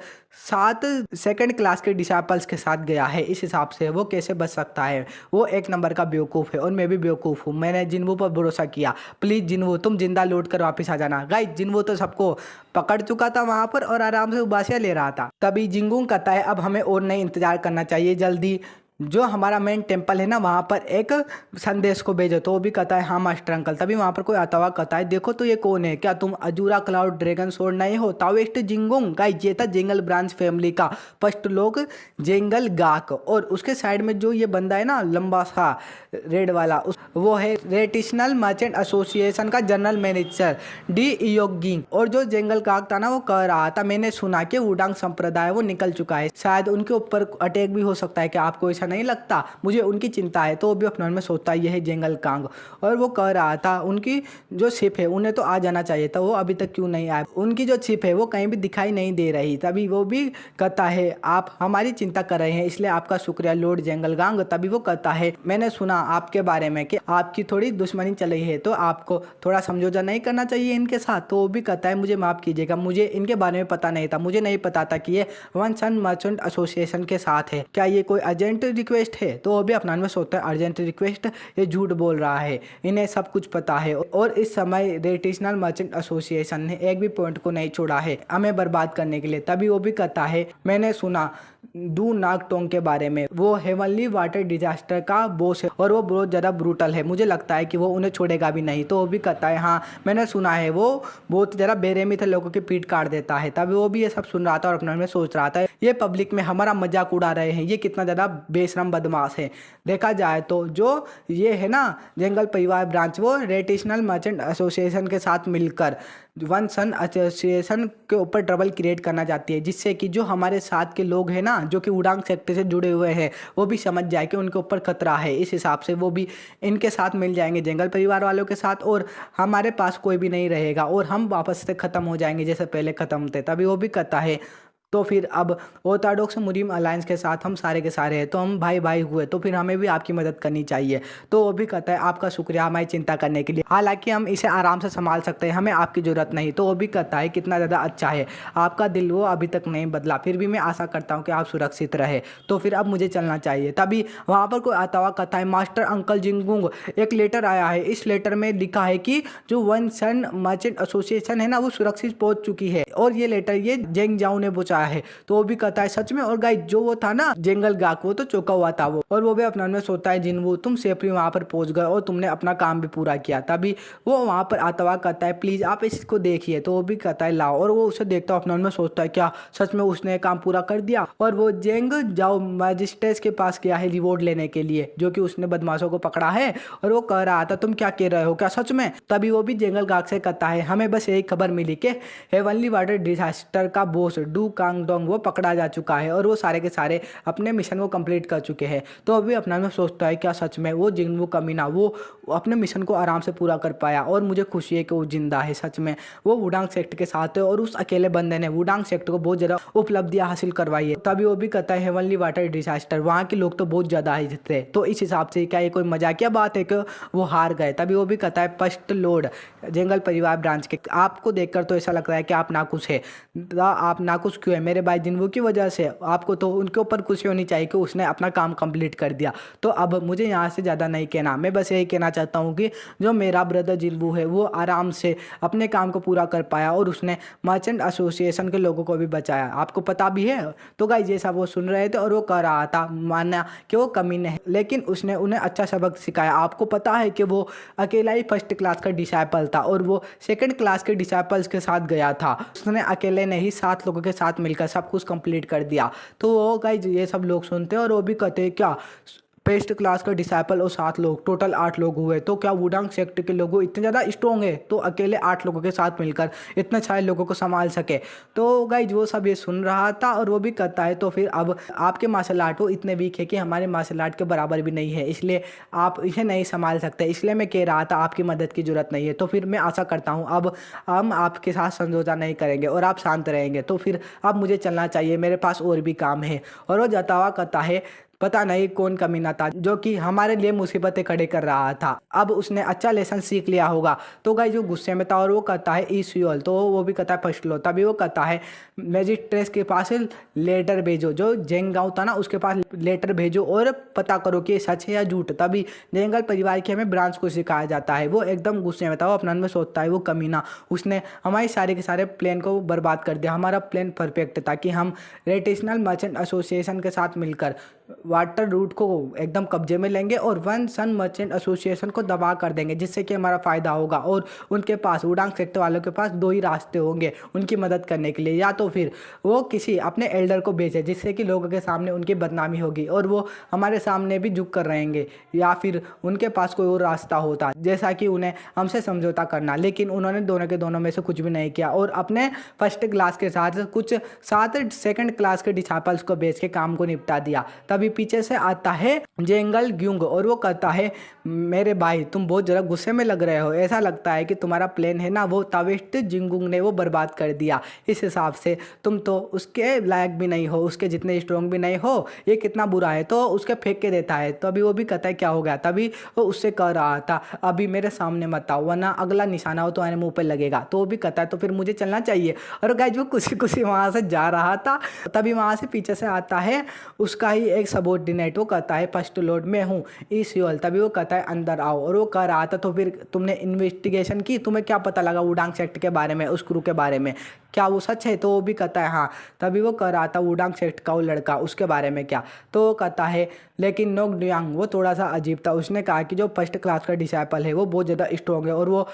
7 सेकंड क्लास के डिसाइपल्स के साथ गया है, इस हिसाब से वो कैसे बच सकता है? वो एक नंबर का बेवकूफ़ है और मैं भी बेवकूफ़ हूँ। मैंने जिनवू पर भरोसा किया। प्लीज़ जिनवू तुम जिंदा लौट कर वापस आ जाना। गाइस जिनवू तो सबको पकड़ चुका था वहां पर और आराम से उबासियां ले रहा था। तभी जिंगुंग कहता है अब हमें और नहीं इंतजार करना चाहिए, जल्दी जो हमारा मेन टेम्पल है ना वहाँ पर एक संदेश को भेजो। तो वो भी कहता है हाँ मास्टर अंकल। तभी वहाँ पर कोई आता हुआ कहता है देखो तो ये कौन है, क्या तुम अजूरा क्लाउड ड्रैगन सोर्ड नहीं हो? ताओइस्ट जिंगुंग। गाइस ये था जेंगल ब्रांच फैमिली का फर्स्ट लोग जेंगल गाक। और उसके साइड में जो ये बंदा है ना लंबा सा रेड वाला वो है रेटिशनल मर्चेंट एसोसिएशन का जनरल मैनेजर डी इयोगिंग। और जो जेंगल गाक था ना वो कह रहा था मैंने सुना कि वुडांग संप्रदाय वो निकल चुका है, शायद उनके ऊपर अटैक भी हो सकता है, क्या आपको ऐसा नहीं लगता? मुझे उनकी चिंता है। तो वो भी अपने मन में सोचता है यह है जेंगल कांग। और वो कह रहा था उनकी जो शिप है उन्हें तो आ जाना चाहिए था, वो अभी तक क्यों नहीं आए? उनकी जो शिप है वो कहीं भी दिखाई नहीं दे रही। तभी वो भी कहता है आप हमारी चिंता कर रहे हैं इसलिए आपका शुक्रिया लॉर्ड जेंगल गांग। तभी वो कहता है मैंने सुना आपके बारे में कि आपकी थोड़ी दुश्मनी चल रही है तो आपको थोड़ा समझौता नहीं करना चाहिए इनके साथ। तो वो भी कहता है मुझे माफ़ कीजिएगा, मुझे इनके बारे में पता नहीं था, मुझे नहीं पता था कि ये वन सन मर्चेंट एसोसिएशन के साथ है, क्या ये कोई अर्जेंट रिक्वेस्ट है? तो वो भी अपना में सोचता है अर्जेंट रिक्वेस्ट, ये झूठ बोल रहा है, इन्हें सब कुछ पता है। और इस समय रेटिशनल मर्चेंट एसोसिएशन ने एक भी पॉइंट को नहीं छोड़ा है हमें बर्बाद करने के लिए। तभी वो भी कहता है मैंने सुना डू नाग टोंग के बारे में, वो हेवनली वाटर डिजास्टर का बॉस है और वो बहुत ज़्यादा ब्रूटल है, मुझे लगता है कि वो उन्हें छोड़ेगा भी नहीं। तो वो भी कहता है हाँ मैंने सुना है वो बहुत ज़्यादा बेरहमी से लोगों की पीठ काट देता है। तभी वो भी ये सब सुन रहा था और अपने मन में सोच रहा था ये पब्लिक में हमारा मजाक उड़ा रहे हैं, ये कितना ज़्यादा बेशरम बदमाश है। देखा जाए तो जो ये है ना जंगल परिवार ब्रांच वो रेटिशनल मर्चेंट एसोसिएशन के साथ मिलकर वन सन एसोसिएशन के ऊपर ट्रबल क्रिएट करना चाहती है, जिससे कि जो हमारे साथ के लोग हैं ना जो कि वुडांग सेक्टर से जुड़े हुए हैं वो भी समझ जाए कि उनके ऊपर खतरा है। इस हिसाब से वो भी इनके साथ मिल जाएंगे जंगल परिवार वालों के साथ और हमारे पास कोई भी नहीं रहेगा और हम वापस से ख़त्म हो जाएंगे जैसे पहले ख़त्म थे। तभी वो भी कहता है तो फिर अब ऑर्थोडॉक्स मुस्लिम अलायंस के साथ हम सारे के सारे हैं तो हम भाई भाई हुए, तो फिर हमें भी आपकी मदद करनी चाहिए। तो वो भी कहता है आपका शुक्रिया हमारी चिंता करने के लिए, हालांकि हम इसे आराम से संभाल सकते हैं, हमें आपकी ज़रूरत नहीं। तो वो भी कहता है कितना ज़्यादा अच्छा है आपका दिल, वो अभी तक नहीं बदला, फिर भी मैं आशा करता हूँ कि आप सुरक्षित रहे। तो फिर अब मुझे चलना चाहिए। तभी वहाँ पर कोई आता हुआ कहता है मास्टर अंकल जिंगुंग एक लेटर आया है, इस लेटर में लिखा है कि जो वन सन मर्चेंट एसोसिएशन है ना वो सुरक्षित पहुँच चुकी है और ये लेटर ये जेंग जाओ ने पहुँचाया है। तो वो भी कहता है सच में? और गाइस जो वो था ना जेंगल गाक वो तो चौंका हुआ था वो, और वो भी अपने मन में सोचता है जिनवू तुम सेफली वहां पर पहुंच गए और तुमने अपना काम भी पूरा किया। तभी वो वहां पर आता हुआ कहता है प्लीज आप इसको देखिए। तो वो भी कहता है लाओ, और वो उसे देखता हुआ अपने मन में सोचता है क्या सच में उसने काम पूरा कर दिया? और वो जेंग जाओ मैजिस्ट्रेट के पास गया है रिवॉर्ड लेने के लिए जो कि उसने बदमाशों को पकड़ा है, और वो कह रहा था तुम क्या कह रहे हो, क्या सच में? तभी वो भी जेंगल गाक से कहता है हमें बस यही खबर मिली कि हेवनली वाटर डिजास्टर का बॉस डू कांग डोंग वो पकड़ा जा चुका है और वो सारे के सारे अपने मिशन को कंप्लीट कर चुके हैं। तो अभी अपना में सोचता है क्या सच में वो जिंगू कमीना वो अपने मिशन को आराम से पूरा कर पाया, और मुझे खुशी है कि वो जिंदा है। सच में वो वुडांग सेक्ट के साथ है और उस अकेले बंदे ने वुडांग सेक्ट को बहुत ज़्यादा उपलब्धियां हासिल करवाई है। तभी वो भी कहता है हेवनली वाटर डिजास्टर वहाँ के लोग तो बहुत ज़्यादा ही थे, तो इस हिसाब से क्या ये कोई मजाकिया बात है कि वो हार गए? तभी वो भी कहता है फर्स्ट लॉर्ड जंगल परिवार ब्रांच के आपको देखकर तो ऐसा लग रहा है कि आप नाखुश है। आप नाखुश क्यों है? मेरे भाई जिनवू की वजह से आपको तो उनके ऊपर खुशी होनी चाहिए कि उसने अपना काम कंप्लीट कर दिया। तो अब मुझे यहाँ से ज़्यादा नहीं कहना, मैं बस यही कहना चाहता हूँ कि जो मेरा ब्रदर जिनवू है वो आराम से अपने काम को पूरा कर पाया और उसने मर्चेंट एसोसिएशन के लोगों को भी बचाया, आपको पता भी है। तो गाइस ये सब वो सुन रहे थे और वो कह रहा था माना कि वो कमीने है, लेकिन उसने उन्हें अच्छा सबक सिखाया। आपको पता है कि वो अकेला ही फर्स्ट क्लास का डिसाइपल था और वो सेकंड क्लास के डिसाइपल्स के साथ गया था, उसने अकेले नहीं 7 लोगों के साथ मिलकर सब कुछ कंप्लीट कर दिया। तो वो गाइस ये सब लोग सुनते हैं और वो भी कहते हैं क्या फर्स्ट क्लास का डिसाइपल और 7 लोग टोटल 8 लोग हुए, तो क्या वुडांग सेक्ट के लोगों इतने ज़्यादा स्ट्रॉन्ग है तो अकेले 8 लोगों के साथ मिलकर इतने सारे लोगों को संभाल सके? तो गाइज वो सब ये सुन रहा था और वो भी कहता है तो फिर अब आपके मार्शल आर्ट वो इतने वीक है कि हमारे मार्शल आर्ट के बराबर भी नहीं है, इसलिए आप इसे नहीं संभाल सकते, इसलिए मैं कह रहा था आपकी मदद की जरूरत नहीं है। तो फिर मैं आशा करता हूँ अब हम आपके साथ समझौता नहीं करेंगे और आप शांत रहेंगे। तो फिर अब मुझे चलना चाहिए, मेरे पास और भी काम है। और वो जाता हुआ कहता है पता नहीं कौन कमीना था जो कि हमारे लिए मुसीबतें खड़े कर रहा था। अब उसने अच्छा लेसन सीख लिया होगा। तो गाइस जो गुस्से में था और वो कहता है ई फ्यूल, तो वो भी कहता है फर्स्ट लो। तभी वो कहता है मैजिस्ट्रेट के पास लेटर भेजो, जो जेंगाओ था ना उसके पास लेटर भेजो और पता करो कि ये सच है या झूठ। तभी जेंगल परिवार की हमें ब्रांच को सिखाया जाता है। वो एकदम गुस्से में था, वो अपना में सोचता है वो कमीना, उसने हमारे सारे के सारे प्लान को बर्बाद कर दिया। हमारा प्लान परफेक्ट था कि हम रेटिशनल मर्चेंट एसोसिएशन के साथ मिलकर वाटर रूट को एकदम कब्जे में लेंगे और वन सन मर्चेंट एसोसिएशन को दबा कर देंगे, जिससे कि हमारा फ़ायदा होगा। और उनके पास उडांग सेक्टर वालों के पास दो ही रास्ते होंगे उनकी मदद करने के लिए, या तो फिर वो किसी अपने एल्डर को भेजे जिससे कि लोगों के सामने उनकी बदनामी होगी और वो हमारे सामने भी झुक कर रहेंगे, या फिर उनके पास कोई और रास्ता होता जैसा कि उन्हें हमसे समझौता करना। लेकिन उन्होंने दोनों के दोनों में से कुछ भी नहीं किया और अपने फर्स्ट क्लास के साथ कुछ 7 सेकंड क्लास के डिसाइपल्स को भेज के काम को निपटा दिया। तभी पीछे से आता है जेंगल ग्यूंग और वो कहता है मेरे भाई तुम बहुत ज़रा गुस्से में लग रहे हो, ऐसा लगता है कि तुम्हारा प्लान है ना वो तावेस्ट जिंगुंग ने वो बर्बाद कर दिया। इस हिसाब से तुम तो उसके लायक भी नहीं हो, उसके जितने स्ट्रॉन्ग भी नहीं हो। ये कितना बुरा है, तो उसके फेंक के देता है। तो अभी वो भी कहता है क्या हो गया। तभी वो उससे कह रहा था अभी मेरे सामने मत आओ वरना अगला निशाना हो तो तुम्हारे मुंह पर लगेगा। तो वो भी कहता है तो फिर मुझे चलना चाहिए। और गाइस वो खुशी खुशी वहाँ से जा रहा था। तभी वहाँ से पीछे से आता है उसका ही एक सबॉर्डिनेट, वो कहता है फर्स्ट लॉर्ड मैं हूँ ईसीओल। तभी वो कहता है अंदर आओ। और वो कह रहा था तो फिर तुमने इन्वेस्टिगेशन की, तुम्हें क्या पता लगा वुडांग सेक्ट के बारे में, उस क्रू के बारे में, क्या वो सच है। तो वो भी कहता है हाँ। तभी वो कह रहा था वुडांग सेक्ट का वो लड़का उसके बारे में क्या। तो वो कहता है लेकिन नोक डुयांग वो थोड़ा सा अजीब था। उसने कहा कि जो फर्स्ट क्लास का डिसाइपल है वो बहुत ज़्यादा स्ट्रॉन्ग है और वो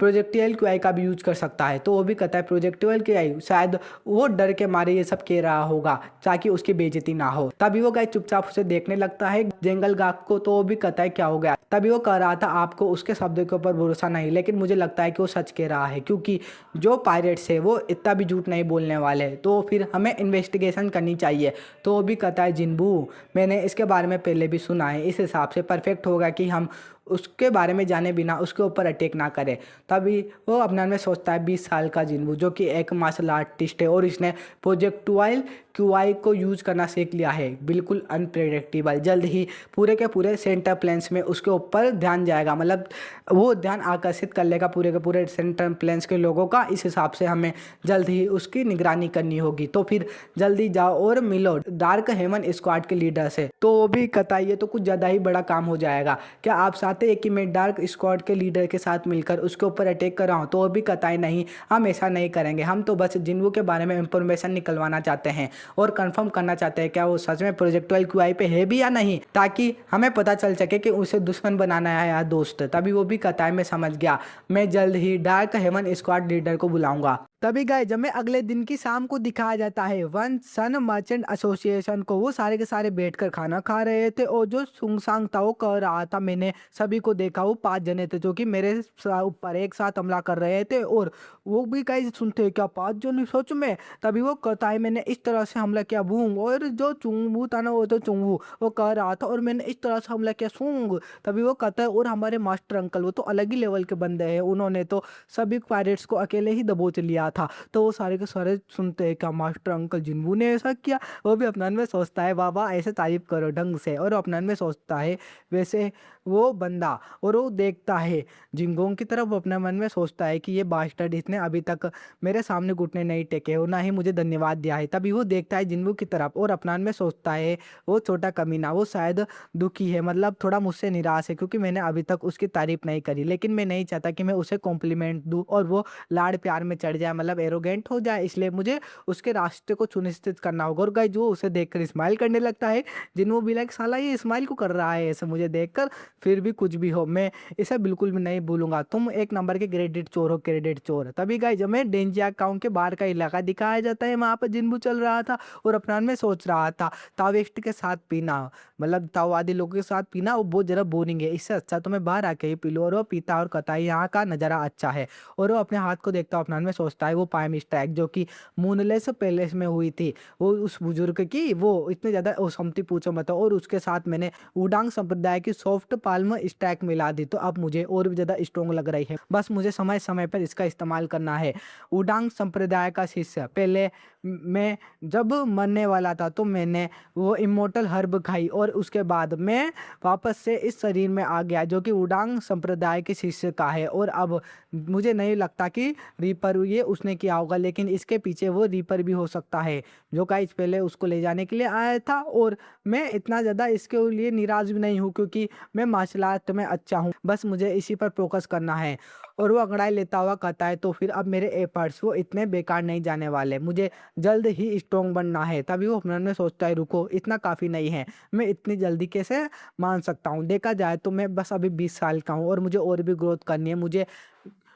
प्रोजेक्टाइल क्यूआई का भी यूज कर सकता है। तो वो भी कहता है प्रोजेक्टाइल क्यूआई, शायद वो डर के मारे ये सब कह रहा होगा ताकि उसकी बेइज्जती ना हो। तभी वो गाय चुपचाप उसे देखने लगता है जेंगल गाक को। तो वो भी कहता है क्या हो गया। तभी वो कह रहा था आपको उसके शब्दों के ऊपर भरोसा नहीं, लेकिन मुझे लगता है कि वो सच कह रहा है क्योंकि जो पायरेट्स है वो इतना भी झूठ नहीं बोलने वाले, तो फिर हमें इन्वेस्टिगेशन करनी चाहिए। तो वो भी कहता है जिनबू मैंने इसके बारे में पहले भी सुना है, इस हिसाब से परफेक्ट होगा कि हम उसके बारे में जाने बिना उसके ऊपर अटैक ना करे। तभी वो अपने में सोचता है 20 साल का जिन्बू जो कि एक मार्शल आर्टिस्ट है और इसने प्रोजेक्टाइल क्यूआई को यूज करना सीख लिया है, बिल्कुल अनप्रेडिक्टेबल। जल्द ही पूरे के पूरे सेंटर प्लेन्स में उसके ऊपर ध्यान जाएगा, मतलब वो ध्यान आकर्षित कर लेगा पूरे के पूरे सेंटर प्लेन्स के लोगों का। इस हिसाब से हमें जल्द ही उसकी निगरानी करनी होगी। तो फिर जल्दी जाओ और मिलो डार्क हेवन स्क्वाड के लीडर से। तो वो भी कहता ये तो कुछ ज़्यादा ही बड़ा काम हो जाएगा, क्या आप चाहते हैं कि मैं डार्क स्क्वाड के लीडर के साथ मिलकर उसके ऊपर अटैक कर रहा हूँ। तो वो भी कहता है नहीं हम ऐसा नहीं करेंगे, हम तो बस जिन्वू के बारे में इंफॉर्मेशन निकलवाना चाहते हैं और कंफर्म करना चाहते हैं क्या वो सच में प्रोजेक्टाइल क्यूआई पे है भी या नहीं, ताकि हमें पता चल सके कि उसे दुश्मन बनाना है या दोस्त। तभी वो भी कहता है मैं समझ गया, मैं जल्द ही डार्क हेवन स्क्वाड लीडर को बुलाऊंगा। तभी गए जब मैं अगले दिन की शाम को दिखाया जाता है वन सन मर्चेंट एसोसिएशन को। वो सारे के सारे बैठकर खाना खा रहे थे और जो सुंगसांग था वो कह रहा था मैंने सभी को देखा, वो 5 जने थे जो कि मेरे ऊपर एक साथ हमला कर रहे थे। और वो भी कहीं सुनते क्या 5 जने सच में। तभी वो कहता है मैंने इस तरह से हमला किया बूम, और जो चुंगू था ना वो तो चुंगू वो कह रहा था और मैंने इस तरह से हमला किया सूंग। तभी वो कहता है और हमारे मास्टर अंकल वो तो अलग ही लेवल के बंदे हैं, उन्होंने तो सभी पायरेट्स को अकेले ही दबोच लिया था। तो वो सारे के सारे सुनते हैं क्या मास्टर अंकल जिन्बू ने ऐसा किया। वो भी अपना में सोचता है बाबा ऐसे तारीफ करो ढंग से, और अपना में सोचता है वैसे वो बंदा। और वो देखता है जिंगोंग की तरफ, अपने मन में सोचता है कि ये बास्टर्ड इसने अभी तक मेरे सामने घुटने नहीं टेके और ना ही मुझे धन्यवाद दिया है। तभी वो देखता है जिन्बू की तरफ और अपना में सोचता है वो छोटा कमीना वो शायद दुखी है, मतलब थोड़ा मुझसे निराश है क्योंकि मैंने अभी तक उसकी तारीफ नहीं करी। लेकिन मैं नहीं चाहता कि मैं उसे कॉम्प्लीमेंट दूँ और वो लाड़ प्यार में चढ़ जाए, मतलब एरोगेंट हो जाए, इसलिए मुझे उसके रास्ते को सुनिश्चित करना होगा। और गाइस जो उसे देखकर स्माइल करने लगता है, जिन्हों भी लाइक साला ये स्माइल को कर रहा है ऐसे मुझे देखकर, फिर भी कुछ भी हो मैं इसे बिल्कुल भी नहीं भूलूंगा, तुम एक नंबर के क्रेडिट चोर हो क्रेडिट चोर। तभी गाइस हमें डेंजिया गांव के बाहर का इलाका दिखाया जाता है, वहाँ पर जिन्बू चल रहा था और अपना में सोच रहा था तावेस्ट के साथ पीना, मतलब ताओवादी लोगों के साथ पीना वो बहुत ज़रा बोरिंग है, इससे अच्छा तो मैं बाहर आके ही पी लूँ। और वो पीता और कहता है यहाँ का नज़ारा अच्छा है। और वो अपने हाथ को देखता अपना में सोचता है वो पाइम स्ट्राइक जो कि मूनलेस पैलेस में हुई थी, वो उस बुजुर्ग की वो इतने ज़्यादा ओसमती पूछो मत, और उसके साथ मैंने वुडांग संप्रदाय की सॉफ्ट पाल्म स्टैक मिला दी तो अब मुझे और भी ज़्यादा स्ट्रॉन्ग लग रही है। बस मुझे समय समय पर इसका इस्तेमाल करना है। वुडांग संप्रदाय का शिष्य। पहले मैं जब मरने वाला था तो मैंने वो इमोर्टल हर्ब खाई और उसके बाद मैं वापस से इस शरीर में आ गया जो कि वुडांग संप्रदाय के शिष्य का है। और अब मुझे नहीं लगता कि रीपर ये उसने किया होगा, लेकिन इसके पीछे वो रीपर भी हो सकता है जो गाइस पहले उसको ले जाने के लिए आया था। और मैं इतना ज़्यादा इसके लिए निराश भी नहीं हूँ क्योंकि मैं मार्शल आर्ट में अच्छा हूँ, बस मुझे इसी पर फोकस करना है। और वो अंगड़ाई लेता हुआ कहता है तो फिर अब मेरे एफर्ट्स वो इतने बेकार नहीं जाने वाले, मुझे जल्द ही स्ट्रॉन्ग बनना है। तभी वो अपने मन में सोचता है रुको, इतना काफ़ी नहीं है, मैं इतनी जल्दी कैसे मान सकता हूँ। देखा जाए तो मैं बस अभी 20 साल का हूँ और मुझे और भी ग्रोथ करनी है। मुझे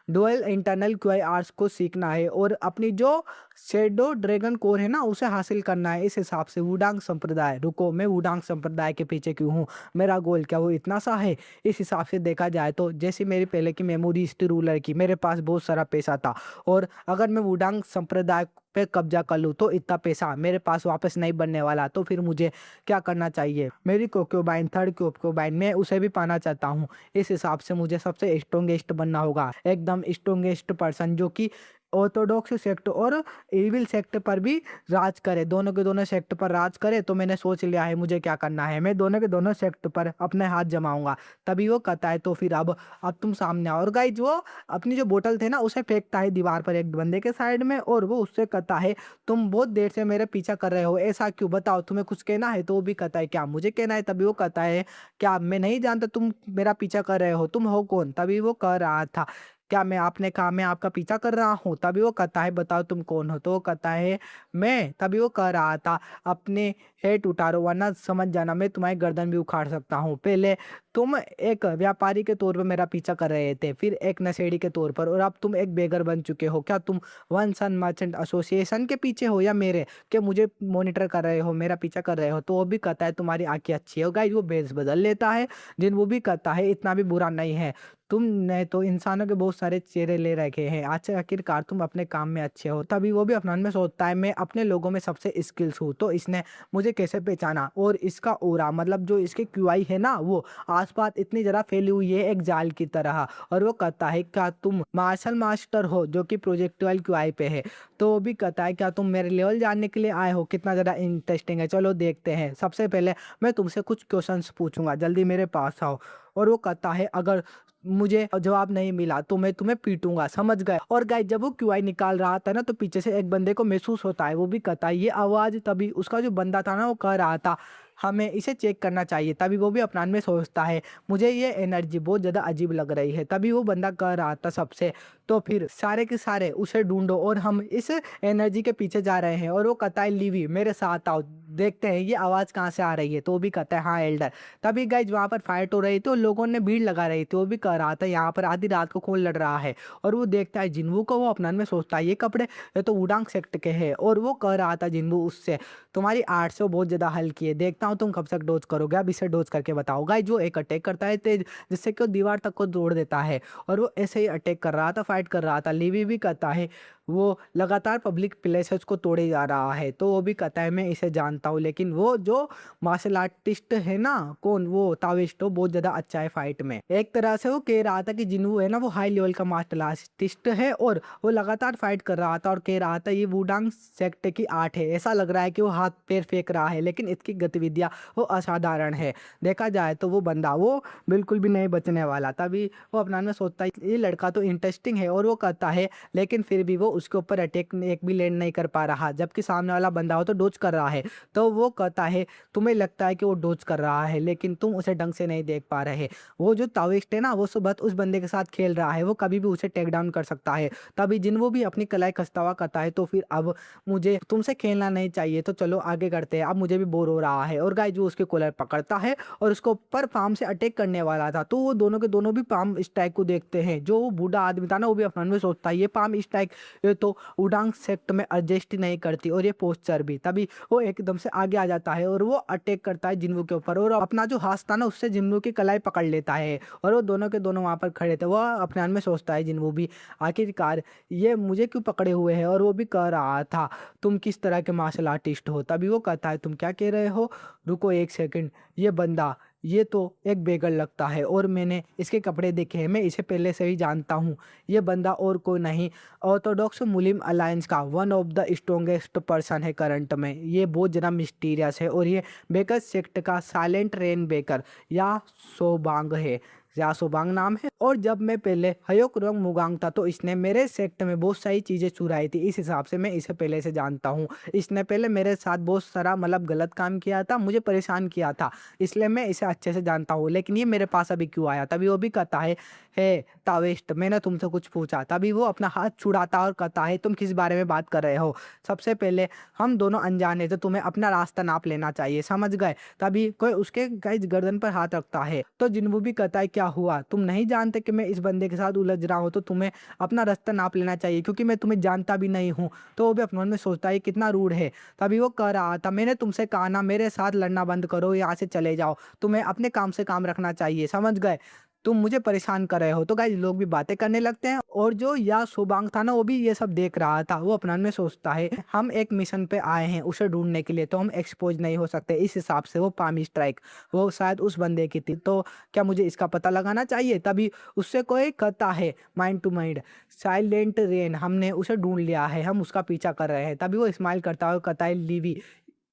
डुअल इंटरनल क्यूआई आर्ट्स को सीखना है और अपनी जो शेडो ड्रैगन कोर है ना उसे हासिल करना है। इस हिसाब से वुडांग संप्रदाय, रुको मैं वुडांग संप्रदाय के पीछे क्यों हूँ, मेरा गोल क्या वो इतना सा है। इस हिसाब से देखा जाए तो जैसे मेरी पहले की मेमोरी हिस्ट्री रूलर की, मेरे पास बहुत सारा पैसा था और अगर मैं वुडांग संप्रदाय पे कब्जा कर लूँ तो इतना पैसा मेरे पास वापस नहीं बनने वाला। तो फिर मुझे क्या करना चाहिए, मेरी कोक्योबाइन थर्ड कोक्योबाइन मैं उसे भी पाना चाहता हूँ। इस हिसाब से मुझे सबसे स्ट्रोंगेस्ट बनना होगा, एकदम स्ट्रोंगेस्ट पर्सन जो कि ऑर्थोडॉक्स सेक्ट और इविल सेक्ट पर भी राज करे, दोनों के दोनों सेक्ट पर राज करे। तो मैंने सोच लिया है मुझे क्या करना है, मैं दोनों के दोनों सेक्ट पर अपने हाथ जमाऊंगा। तभी वो कहता है तो फिर अब तुम सामने आओ। और गाइस वो अपनी जो बोतल थे ना उसे फेंकता है दीवार पर एक बंदे के साइड में और वो उससे कहता है तुम बहुत देर से मेरे पीछा कर रहे हो, ऐसा क्यों, बताओ तुम्हें कुछ कहना है। तो वो भी कहता है क्या मुझे कहना है। तभी वो कहता है क्या मैं नहीं जानता तुम मेरा पीछा कर रहे हो, तुम हो कौन। तभी वो कह रहा था क्या मैं, आपने कहा मैं आपका पीछा कर रहा हूँ। तभी वो कहता है बताओ तुम कौन हो। तो वो कहता है मैं। तभी वो कह रहा था अपने हेड उतारो वरना समझ जाना मैं तुम्हारी गर्दन भी उखाड़ सकता हूँ। पहले तुम एक व्यापारी के तौर पर मेरा पीछा कर रहे थे, फिर एक नशेड़ी के तौर पर, और अब तुम एक बेगर बन चुके हो। क्या तुम वन सन मर्चेंट एसोसिएशन के पीछे हो या मेरे के मुझे मॉनिटर कर रहे हो, मेरा पीछा कर रहे हो। तो वो भी कहता है तुम्हारी आंखें अच्छी है। गाइस वो बेस बदल लेता है, जिन वो भी कहता है इतना भी बुरा नहीं है, तुमने तो इंसानों के बहुत सारे चेहरे ले रखे हैं, अच्छा आखिरकार तुम अपने काम में अच्छे हो। तभी वो भी अपने मन में सोचता है मैं अपने लोगों में सबसे स्किल्स हूँ, तो इसने मुझे कैसे पहचाना। और इसका ओरा मतलब जो इसके क्यूआई है ना वो आसपास इतनी ज़रा फैली हुई है एक जाल की तरह। और वो कहता है क्या तुम मार्शल मास्टर हो जो कि प्रोजेक्टाइल क्यूआई पे है। तो वो भी कहता है क्या तुम मेरे लेवल जानने के लिए आए हो, कितना ज़्यादा इंटरेस्टिंग है, चलो देखते हैं। सबसे पहले मैं तुमसे कुछ क्वेश्चंस पूछूंगा, जल्दी मेरे पास आओ। और वो कहता है अगर मुझे जवाब नहीं मिला तो मैं तुम्हें पीटूंगा, समझ गए। और गाइस जब वो क्यूआई निकाल रहा था ना तो पीछे से एक बंदे को महसूस होता है, वो भी कहता है ये आवाज़। तभी उसका जो बंदा था ना वो कह रहा था हमें इसे चेक करना चाहिए। तभी वो भी अपने मन में सोचता है मुझे ये एनर्जी बहुत ज़्यादा अजीब लग रही है। तभी वो बंदा कह रहा था सबसे तो फिर सारे के सारे उसे ढूंढो और हम इस एनर्जी के पीछे जा रहे हैं। और वो कहता है लीवी मेरे साथ आओ, देखते हैं ये आवाज़ कहाँ से आ रही है। तो वो भी कहता है हाँ एल्डर। तभी गाइज वहाँ पर फाइट हो रही थी और लोगों ने भीड़ लगा रही थी। वो भी कह रहा था यहाँ पर आधी रात को कौन लड़ रहा है। और वो देखता है जिन्वू को, वो अपने मन में सोचता है ये कपड़े ये तो वुडांग सेक्ट के हैं। और वो कह रहा था जिन्वू उससे तुम्हारी 800 बहुत ज़्यादा हल्की है, देखता हूँ तुम कब तक डोज करोगे, अब इसे डोज करके बताओ। गाइज वो एक अटैक करता है तेज, जिससे कि वो दीवार तक को तोड़ देता है। और वो ऐसे ही अटैक कर रहा था, फाइट कर रहा था। लीवी भी कहता है वो लगातार पब्लिक प्लेसेस को तोड़े जा रहा है। तो वो भी कहता है मैं इसे जानता हूँ, लेकिन वो जो मार्शल आर्टिस्ट है ना कौन, वो ताओइस्ट, वो बहुत ज़्यादा अच्छा है फाइट में। एक तरह से वो कह रहा था कि जिन्वू है ना वो हाई लेवल का मार्शल आर्टिस्ट है और वो लगातार फाइट कर रहा था और कह रहा था ये वुडांग सेक्ट की आर्ट है। ऐसा लग रहा है कि वो हाथ पैर फेंक रहा है लेकिन इसकी गतिविधियाँ वो असाधारण है। देखा जाए तो वो बंदा वो बिल्कुल भी नहीं बचने वाला। तभी वो अपना में सोचता है ये लड़का तो इंटरेस्टिंग है। और वो कहता है लेकिन फिर भी वो उसके ऊपर अटैक एक भी लैंड नहीं कर पा रहा, जबकि सामने वाला बंदा हो तो डोज कर रहा है। तो वो कहता है तुम्हें लगता है कि वो डोज कर रहा है लेकिन तुम उसे ढंग से नहीं देख पा रहे। वो जो ताओइस्ट है ना वो सुबह उस बंदे के साथ खेल रहा है, वो कभी भी उसे टेक डाउन कर सकता है। तभी जिन्वू भी अपनी कलाई कसता हुआ कहता है तो फिर अब मुझे तुमसे खेलना नहीं चाहिए, तो चलो आगे करते हैं, अब मुझे भी बोर हो रहा है। और गाइस जो उसके कॉलर पकड़ता है और उसको ऊपर पाम से अटैक करने वाला था। तो वो दोनों के दोनों भी पाम स्ट्राइक को देखते हैं। जो वो बूढ़ा आदमी था ना वो भी अपने मन में सोचता है ये पाम स्ट्राइक ये तो वुडांग सेक्ट में एडजस्ट ही नहीं करती और ये पोस्चर भी। तभी वो एकदम से आगे आ जाता है और वो अटैक करता है जिन्वू के ऊपर और अपना जो हाथ था ना उससे जिन्वू की कलाई पकड़ लेता है। और वो दोनों के दोनों वहाँ पर खड़े थे। वह अपने मन में सोचता है जिन्वू भी आखिरकार ये मुझे क्यों पकड़े हुए हैं। और वो भी कह रहा था तुम किस तरह के मार्शल आर्टिस्ट हो। तभी वो कहता है तुम क्या कह रहे हो, रुको एक सेकंड, ये बंदा ये तो एक बेगर लगता है और मैंने इसके कपड़े देखे हैं, मैं इसे पहले से ही जानता हूँ। ये बंदा और कोई नहीं, ऑर्थोडॉक्स मुस्लिम अलायंस का one of the strongest person है करंट में। ये बहुत ज़्यादा मिस्टीरियस है और ये बेकर सेक्ट का साइलेंट रेन बेकर या सोबांग है, या सोबांग नाम है। और जब मैं पहले हयोक रोंग मुगांग था तो इसने मेरे सेक्ट में बहुत सारी चीज़ें चुराई थी, इस हिसाब से मैं इसे पहले से जानता हूँ। इसने पहले मेरे साथ बहुत सारा मतलब गलत काम किया था, मुझे परेशान किया था, इसलिए मैं इसे अच्छे से जानता हूँ। लेकिन ये मेरे पास अभी क्यों आया? तभी वो भी कहता है, हे तावेस्ट, मैंने तुमसे कुछ पूछा। तभी वो अपना हाथ छुड़ाता और कहता है, तुम किस बारे में बात कर रहे हो? सबसे पहले हम दोनों अनजाने थे, तुम्हें अपना रास्ता नाप लेना चाहिए, समझ गए? तभी कोई उसके गाइस गर्दन पर हाथ रखता है तो जिन्हों भी कहता है, क्या हुआ? तुम नहीं जानते कि मैं इस बंदे के साथ उलझ रहा हूँ, तो तुम्हें अपना रास्ता नाप लेना चाहिए क्योंकि मैं तुम्हें जानता भी नहीं हूँ। तो वो भी अपने मन में सोचता है कितना रूड है। तभी वो कह रहा था, मैंने तुमसे कहा ना, मेरे साथ लड़ना बंद करो, यहाँ से चले जाओ, तुम्हें अपने काम से काम रखना चाहिए, समझ गए? तुम मुझे परेशान कर रहे हो। तो गाइस लोग भी बातें करने लगते हैं और जो या सोबांग था ना, वो भी ये सब देख रहा था। वो अपना में सोचता है, हम एक मिशन पे आए हैं उसे ढूंढने के लिए, तो हम एक्सपोज नहीं हो सकते। इस हिसाब से वो पामी स्ट्राइक वो शायद उस बंदे की थी, तो क्या मुझे इसका पता लगाना चाहिए? तभी उससे कोई कहता है mind to mind, silent rain, हमने उसे ढूंढ लिया है, हम उसका पीछा कर रहे हैं। तभी वो स्माइल करता है और कहता है, लीवी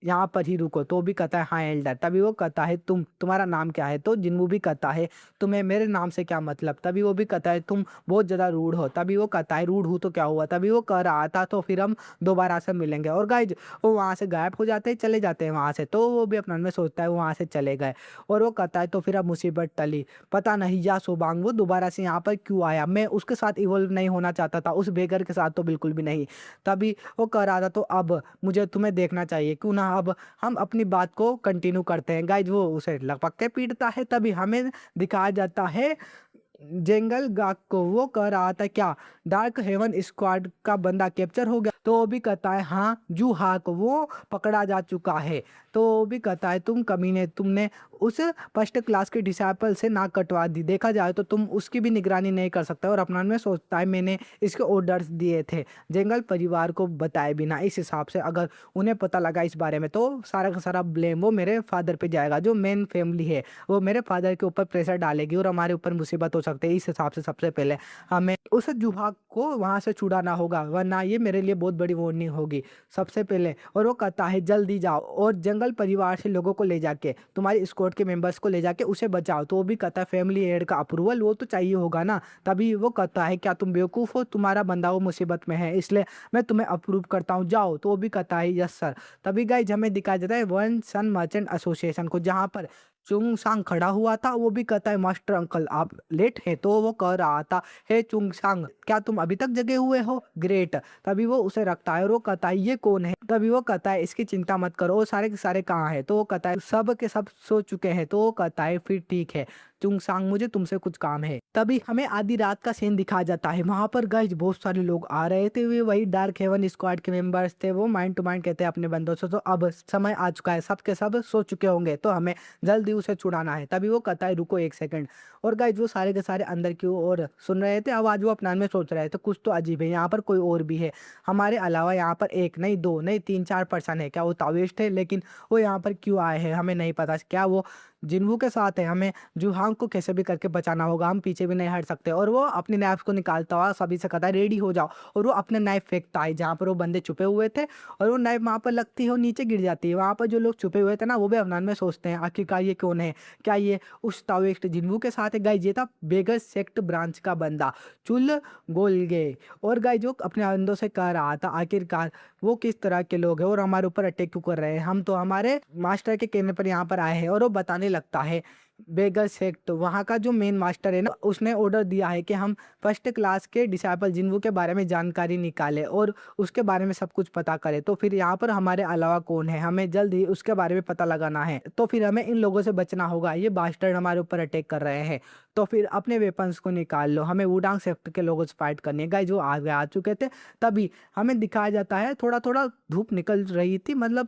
यहाँ पर ही रुको। तो भी कहता है, हाँ एल्डर। तभी वो कहता है, तुम्हारा नाम क्या है? तो जिन्मू भी कहता है, तुम्हें मेरे नाम से क्या मतलब? तभी वो भी कहता है, तुम बहुत ज़्यादा रूड हो। तभी वो कहता है, रूड हूँ तो क्या हुआ? तभी वो कह रहा था, तो फिर हम दोबारा से मिलेंगे। और गाइज वो वहाँ से गायब हो जाते हैं, चले जाते हैं वहाँ से। तो वो भी अपने मन में सोचता है, वो वहाँ से चले गए। और वो कहता है, तो फिर अब मुसीबत टली। पता नहीं या सोबांग वो दोबारा से यहाँ पर क्यों आया? मैं उसके साथ इवॉल्व नहीं होना चाहता था, उस बेगर के साथ तो बिल्कुल भी नहीं। तभी वो कह रहा था, तो अब मुझे तुम्हें देखना चाहिए, क्यों ना अब हम अपनी बात को कंटिन्यू करते हैं। गाइज वो उसे लगभग के पीटता है। तभी हमें दिखाया जाता है जेंगल गाक को। वो कह रहा था, क्या डार्क हेवन स्क्वाड का बंदा कैप्चर हो गया? तो वो भी कहता है, हाँ जू हाक वो पकड़ा जा चुका है। तो वो भी कहता है, तुम कमीने, तुमने उस फर्स्ट क्लास के डिसाइपल से नाक कटवा दी, देखा जाए तो तुम उसकी भी निगरानी नहीं कर सकते। और अपना में सोचता है, मैंने इसके ऑर्डर्स दिए थे जेंगल परिवार को बताए बिना। इस हिसाब से अगर उन्हें पता लगा इस बारे में, तो सारा का सारा ब्लेम वो मेरे फादर पे जाएगा। जो मेन फैमिली है वो मेरे फादर के ऊपर प्रेशर डालेगी और हमारे ऊपर मुसीबत हो सकती है। इस हिसाब से सबसे पहले हमें उस जुहा को वहां से छुड़ाना होगा, वरना ये मेरे लिए बहुत बड़ी वार्निंग होगी सबसे पहले। और वो कहता है, जल्दी जाओ और जंगल परिवार से लोगों को ले जाके, तुम्हारी स्क्वाड के मेंबर्स को ले जाके उसे बचाओ। तो वो भी कहता है, फैमिली हेड का अप्रूवल वो तो चाहिए होगा ना। तभी वो कहता है, क्या तुम बेवकूफ़ हो? तुम्हारा बंदा वो मुसीबत में है, इसलिए मैं तुम्हें अप्रूव करता हूँ, जाओ। तो वो भी कहता है, यस सर। तभी गाइज हमें दिखाया जाता है वन सन मर्चेंट एसोसिएशन को, जहाँ पर चुंग सांग खड़ा हुआ था। वो भी कहता है, मास्टर अंकल आप लेट हैं? तो वो कह रहा था, हे चुंग सांग, क्या तुम अभी तक जगे हुए हो? ग्रेट। तभी वो उसे रखता है और वो कहता है, ये कौन है? तभी वो कहता है, इसकी चिंता मत करो, वो सारे के सारे कहाँ हैं? तो वो कहता है, सब के सब सो चुके हैं। तो वो कहता है, फिर ठीक है चुंग सांग, मुझे तुमसे कुछ काम है। तभी हमें आधी रात का सीन दिखाया जाता है। वहां पर गाइस बहुत सारे लोग आ रहे थे, वे वही डार्क हेवन स्क्वाड के मेंबर्स थे। वो माइंड टू माइंड कहते हैं अपने बंदों से, तो अब समय आ चुका है, सब के सब सो चुके होंगे, तो हमें जल्दी उसे छुड़ाना है। तभी वो कहता है, रुको एक सेकंड। और गाइज वो सारे के सारे अंदर की ओर सुन रहे थे आवाज। वो अपना में सोच रहे थे, कुछ तो अजीब है, यहाँ पर कोई और भी है हमारे अलावा। यहाँ पर एक नहीं, दो नहीं, तीन चार पर्सन है। क्या वो तावेश थे? लेकिन वो यहाँ पर क्यों आए हैं हमें नहीं पता। क्या वो जिन्वू के साथ है? हमें जुहांग को कैसे भी करके बचाना होगा, हम पीछे भी नहीं हट सकते। और वो अपनी नाइफ को निकालता हुआ सभी से कहता है, रेडी हो जाओ। और वो अपने नाइफ फेंकता है जहाँ पर वो बंदे छुपे हुए थे, और वो नाइफ वहाँ पर लगती है और नीचे गिर जाती है। वहाँ पर जो लोग छुपे हुए थे ना, वो भी अफनान में सोचते हैं, आखिरकार ये कौन है? क्या ये उस ताओइस्ट जिन्वू के साथ है? गाइज ये था बेगर सेक्ट ब्रांच का बंदा चुल गोलगे। और गाइज जो अपने अंदर से कह रहा था, आखिरकार वो किस तरह के लोग हैं और हमारे ऊपर अटैक क्यों कर रहे हैं? हम तो हमारे मास्टर के कहने पर यहाँ पर आए हैं। और वो बताने लगता है, बेगर सेक्ट वहाँ का जो मेन मास्टर है ना, उसने ऑर्डर दिया है कि हम फर्स्ट क्लास के डिसाइपल जिन्वू के बारे में जानकारी निकालें और उसके बारे में सब कुछ पता करें। तो फिर यहाँ पर हमारे अलावा कौन है, हमें जल्द ही उसके बारे में पता लगाना है। तो फिर हमें इन लोगों से बचना होगा, ये बास्टर्ड हमारे ऊपर अटैक कर रहे हैं। तो फिर अपने वेपन्स को निकाल लो, हमें वुडांग सेक्ट के लोगों से फाइट करनी है। गाइस जो आगे आ चुके थे। तभी हमें दिखाया जाता है, थोड़ा थोड़ा धूप निकल रही थी, मतलब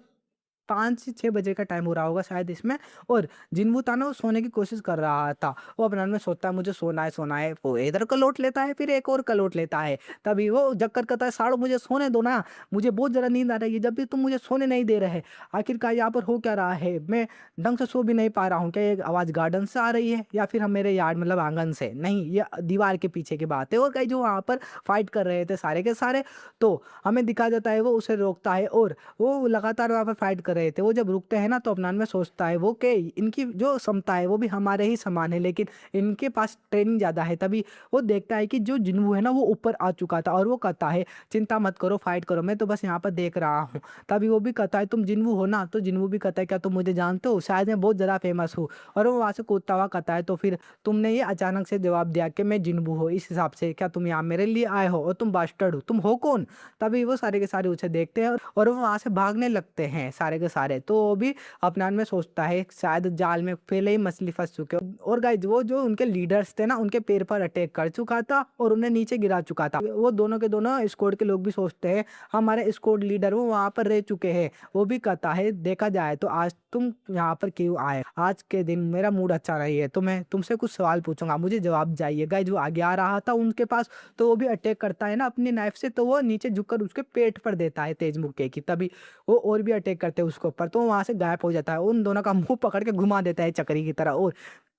5 से 6 बजे का टाइम हो रहा होगा शायद इसमें। और जिन्वू था ना वो सोने की कोशिश कर रहा था। वो अपने मन में सोचता है मुझे सोना है, वो इधर का लौट लेता है, फिर एक और का लौट लेता है। तभी वो जक्कर कहता है साड़ो मुझे सोने दो ना, मुझे बहुत ज़्यादा नींद आ रही है, जब भी तुम मुझे सोने नहीं दे रहे। आखिरकार यहाँ पर हो क्या रहा है, मैं ढंग से सो भी नहीं पा रहा हूँ। क्या ये आवाज़ गार्डन से आ रही है या फिर हम मेरे यार्ड मतलब आंगन से? नहीं, ये दीवार के पीछे की बात है। और कई जो वहाँ पर फाइट कर रहे थे सारे के सारे, तो हमें दिखा जाता है वो उसे रोकता है और वो लगातार वहाँ पर फाइट कर रहे थे। वो जब रुकते हैं ना तो अपना में सोचता है वो कि इनकी जो क्षमता है वो भी हमारे ही समान है, लेकिन इनके पास ट्रेनिंग ज़्यादा है। तभी वो देखता है कि जो जिन्वू है ना वो ऊपर आ चुका था और वो कहता है चिंता मत करो, फाइट करो, मैं तो बस यहाँ पर देख रहा हूँ। तभी वो भी कहता है तुम जिन्वू हो ना? तो जिन्वू भी कहता है क्या तुम मुझे जानते हो? शायद मैं बहुत ज़्यादा फेमस हूँ। और वो वहाँ से कूदता हुआ कहता है तो फिर तुमने ये अचानक से जवाब दिया कि मैं जिन्वू हूँ, इस हिसाब से क्या तुम यहाँ मेरे लिए आए हो? और तुम बास्टर्ड हो, तुम हो कौन? तभी वो सारे के सारे उसे देखते हैं और वो वहाँ से भागने लगते हैं सारे के सारे। तो वो भी अपने मन में सोचता है शायद जाल में पहले ही मछली फंस चुके हो। और गाइस वो जो उनके लीडर्स थे ना उनके पैर पर अटैक कर चुका था और उन्हें नीचे गिरा चुका था। वो दोनों के दोनों स्क्वाड के लोग भी सोचते हैं हमारे स्क्वाड लीडर वो वहाँ पर रह चुके हैं। वो भी कहता है देखा जाए तो आज तुम यहाँ पर क्यों आए? आज के दिन मेरा मूड अच्छा नहीं है, तो मैं तुमसे कुछ सवाल पूछूंगा, मुझे जवाब चाहिए। गाइस जो आगे आ रहा था उनके पास, तो वो भी अटैक करता है ना अपनी नाइफ से, तो वो नीचे झुककर उसके पेट पर देता है तेज मुक्के की। तभी वो और भी अटैक करते हैं उसके ऊपर, तो वहां से गायब हो जाता है। उन दोनों का मुंह पकड़ के घुमा देता है चक्री की तरह और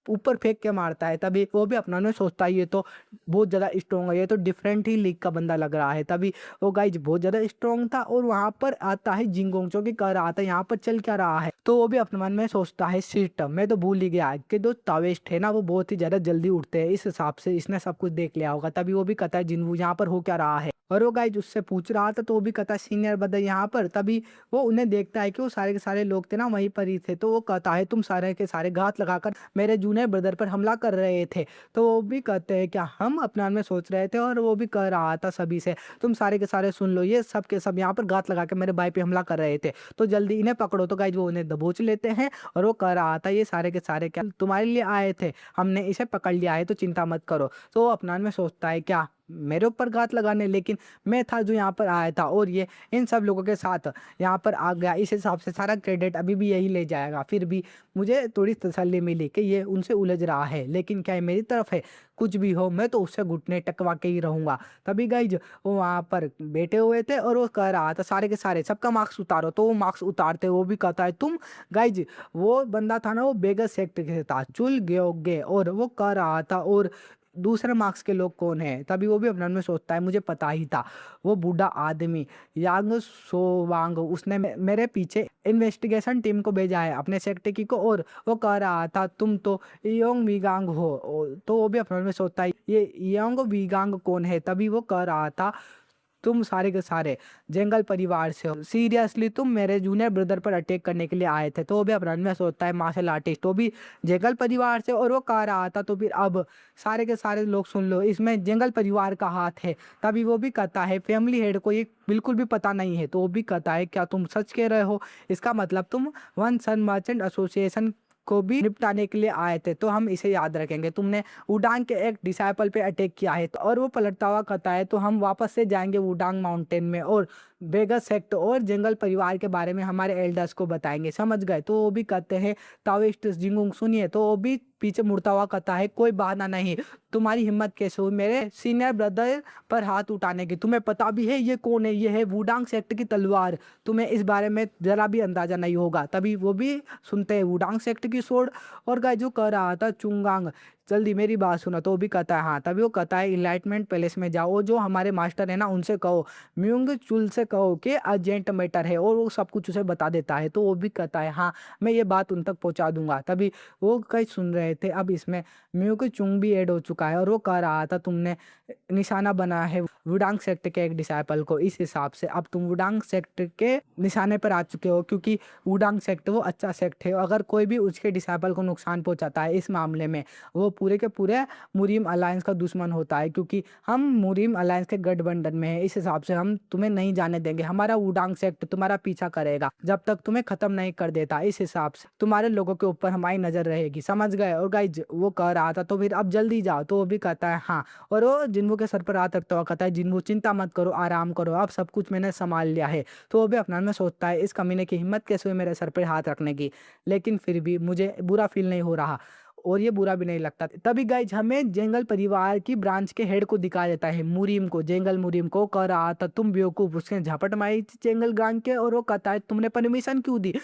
ऊपर फेंक के मारता है। तभी वो भी अपना में सोचता है ये तो बहुत ज़्यादा स्ट्रॉन्ग है, ये तो डिफरेंट ही लीग का बंदा लग रहा है। तभी वो गाइज बहुत ज़्यादा स्ट्रॉन्ग था और वहाँ पर आता है जिंगोंग जो कि कह रहा था यहाँ पर चल क्या रहा है। तो वो भी अपने मन में सोचता है सिस्टम, मैं तो भूल ही गया कि जो तावेस्ट है ना वो बहुत ही ज़्यादा जल्दी उठते हैं, इस हिसाब से इसने सब कुछ देख लिया होगा। तभी वो भी कहता है जिन्वू यहाँ पर हो क्या रहा है। और वो गाइज उससे पूछ रहा था तो वो भी कहता है सीनियर बंदा यहाँ पर। तभी वो उन्हें देखता है कि वो सारे के सारे लोग थे ना वहीं पर ही थे। तो वो कहता है तुम सारे के सारे घात लगाकर मेरे जूनियर ब्रदर पर हमला कर रहे थे। तो वो भी कहते हैं क्या हम अपने मन में सोच रहे थे। और वो भी कह रहा था सभी से तुम सारे के सारे सुन लो, ये सब के सब यहाँ पर घात लगा के मेरे भाई पे हमला कर रहे थे, तो जल्दी इन्हें पकड़ो। तो गाइज वो उन्हें दबोच लेते हैं और वो कह रहा था ये सारे के सारे क्या तुम्हारे लिए आए थे, हमने इसे पकड़ लिया है तो चिंता मत करो। तो वो अपने मन में सोचता है क्या मेरे ऊपर घात लगाने, लेकिन मैं था जो यहाँ पर आया था और ये इन सब लोगों के साथ यहाँ पर आ गया, इस हिसाब से सारा क्रेडिट अभी भी यही ले जाएगा। फिर भी मुझे थोड़ी तसल्ली मिली कि ये उनसे उलझ रहा है, लेकिन क्या ये मेरी तरफ है? कुछ भी हो मैं तो उससे घुटने टकवा के ही रहूंगा। तभी गाइज वो वहाँ पर बैठे हुए थे और वो कह रहा था सारे के सारे सबका मार्क्स उतारो। तो वो मार्क्स उतारते वो भी कहता है तुम। गाइज वो बंदा था ना वो बेगर सेक्ट के था, चुल गे और वो कह रहा था और दूसरे मार्क्स के लोग कौन है? तभी वो भी अपने मन में सोचता है मुझे पता ही था, वो बूढ़ा आदमी यांग सोवांग उसने मेरे पीछे इन्वेस्टिगेशन टीम को भेजा है अपने सेक्टर की को। और वो कह रहा था तुम तो योंग वीगांग हो। तो वो भी अपने मन में सोचता है ये योंग वीगांग कौन है? तभी वो कह रहा था तुम सारे के सारे जंगल परिवार से हो, सीरियसली तुम मेरे जूनियर ब्रदर पर अटैक करने के लिए आए थे। तो वो भी अपराध में सोचता है मार्शल आर्टिस्ट, वो भी जंगल परिवार से। और वो कह रहा था तो फिर अब सारे के सारे लोग सुन लो, इसमें जंगल परिवार का हाथ है। तभी वो भी कहता है फैमिली हेड को ये बिल्कुल भी पता नहीं है। तो वो भी कहता है क्या तुम सच कह रहे हो? इसका मतलब तुम वन सन मर्चेंट एसोसिएशन को भी निपटाने के लिए आए थे, तो हम इसे याद रखेंगे। तुमने वुडांग के एक डिसाइपल पे अटैक किया है। और वो पलटता हुआ कहता है तो हम वापस से जाएंगे वुडांग माउंटेन में और बेगर सेक्ट और जंगल परिवार के बारे में हमारे एल्डर्स को बताएंगे, समझ गए? तो वो भी कहते हैं ताओइस्ट जिंगुंग सुनिए। तो वो भी पीछे मुड़ता हुआ कहता है कोई बहाना नहीं, तुम्हारी हिम्मत कैसे हुई मेरे सीनियर ब्रदर पर हाथ उठाने की? तुम्हें पता भी है ये कौन है? ये है वुडांग सेक्ट की तलवार, तुम्हें इस बारे में जरा भी अंदाजा नहीं होगा। तभी वो भी सुनते हैं वुडांग सेक्ट की सोड। और गाय जो कह रहा था चुंगांग जल्दी मेरी बात सुनो। तो वो भी कहता है हाँ। तभी वो कहता है इनलाइटमेंट पैलेस में जाओ, जो हमारे मास्टर है ना उनसे कहो, म्यूंग चुल से कहो कि अर्जेंट मैटर है, और वो सब कुछ उसे बता देता है। तो वो भी कहता है हाँ मैं ये बात उन तक पहुंचा दूंगा। तभी वो कहीं सुन रहे थे, अब इसमें म्यूंग चुंग भी ऐड हो चुका है। और वो कह रहा था तुमने निशाना बना है वुडांग सेक्ट के एक डिसाइपल को, इस हिसाब से अब तुम वुडांग सेक्ट के निशाने पर आ चुके हो, क्योंकि वुडांग सेक्ट वो अच्छा सेक्ट है। अगर कोई भी उसके डिसाइपल को नुकसान पहुंचाता है इस मामले में वो पूरे के पूरे मुरीम अलायंस का दुश्मन होता है, क्योंकि हम मुरीम अलायंस के गठबंधन में है। इस हिसाब से हम तुम्हें नहीं जाने देंगे, हमारा वुडांग सेक्ट तुम्हारा पीछा करेगा जब तक तुम्हें खत्म नहीं कर देता। इस हिसाब से तुम्हारे लोगों के ऊपर हमारी नजर रहेगी, समझ गए? और गाइज वो कह रहा था तो फिर अब जल्दी जाओ। तो वो भी कहता है हाँ। और वो जिन्हों के सर पर हाथ रखता हुआ कहता है जिन्हों चिंता मत करो, आराम करो, अब सब कुछ मैंने संभाल लिया है। तो वो भी अपने मन में सोचता है इस कमीने की हिम्मत कैसे हुई मेरे सर पर हाथ रखने की, लेकिन फिर भी मुझे बुरा फील नहीं हो रहा और ये बुरा भी नहीं लगता। तभी गाइज हमें जेंगल परिवार की ब्रांच के हेड को दिखाया जाता है, मुरीम को। जेंगल मुरीम को कह रहा था तुम बेवकूफ, उसने झपट मारी थी जेंगल ब्रांच के और वो कहता है तुमने परमिशन क्यों दी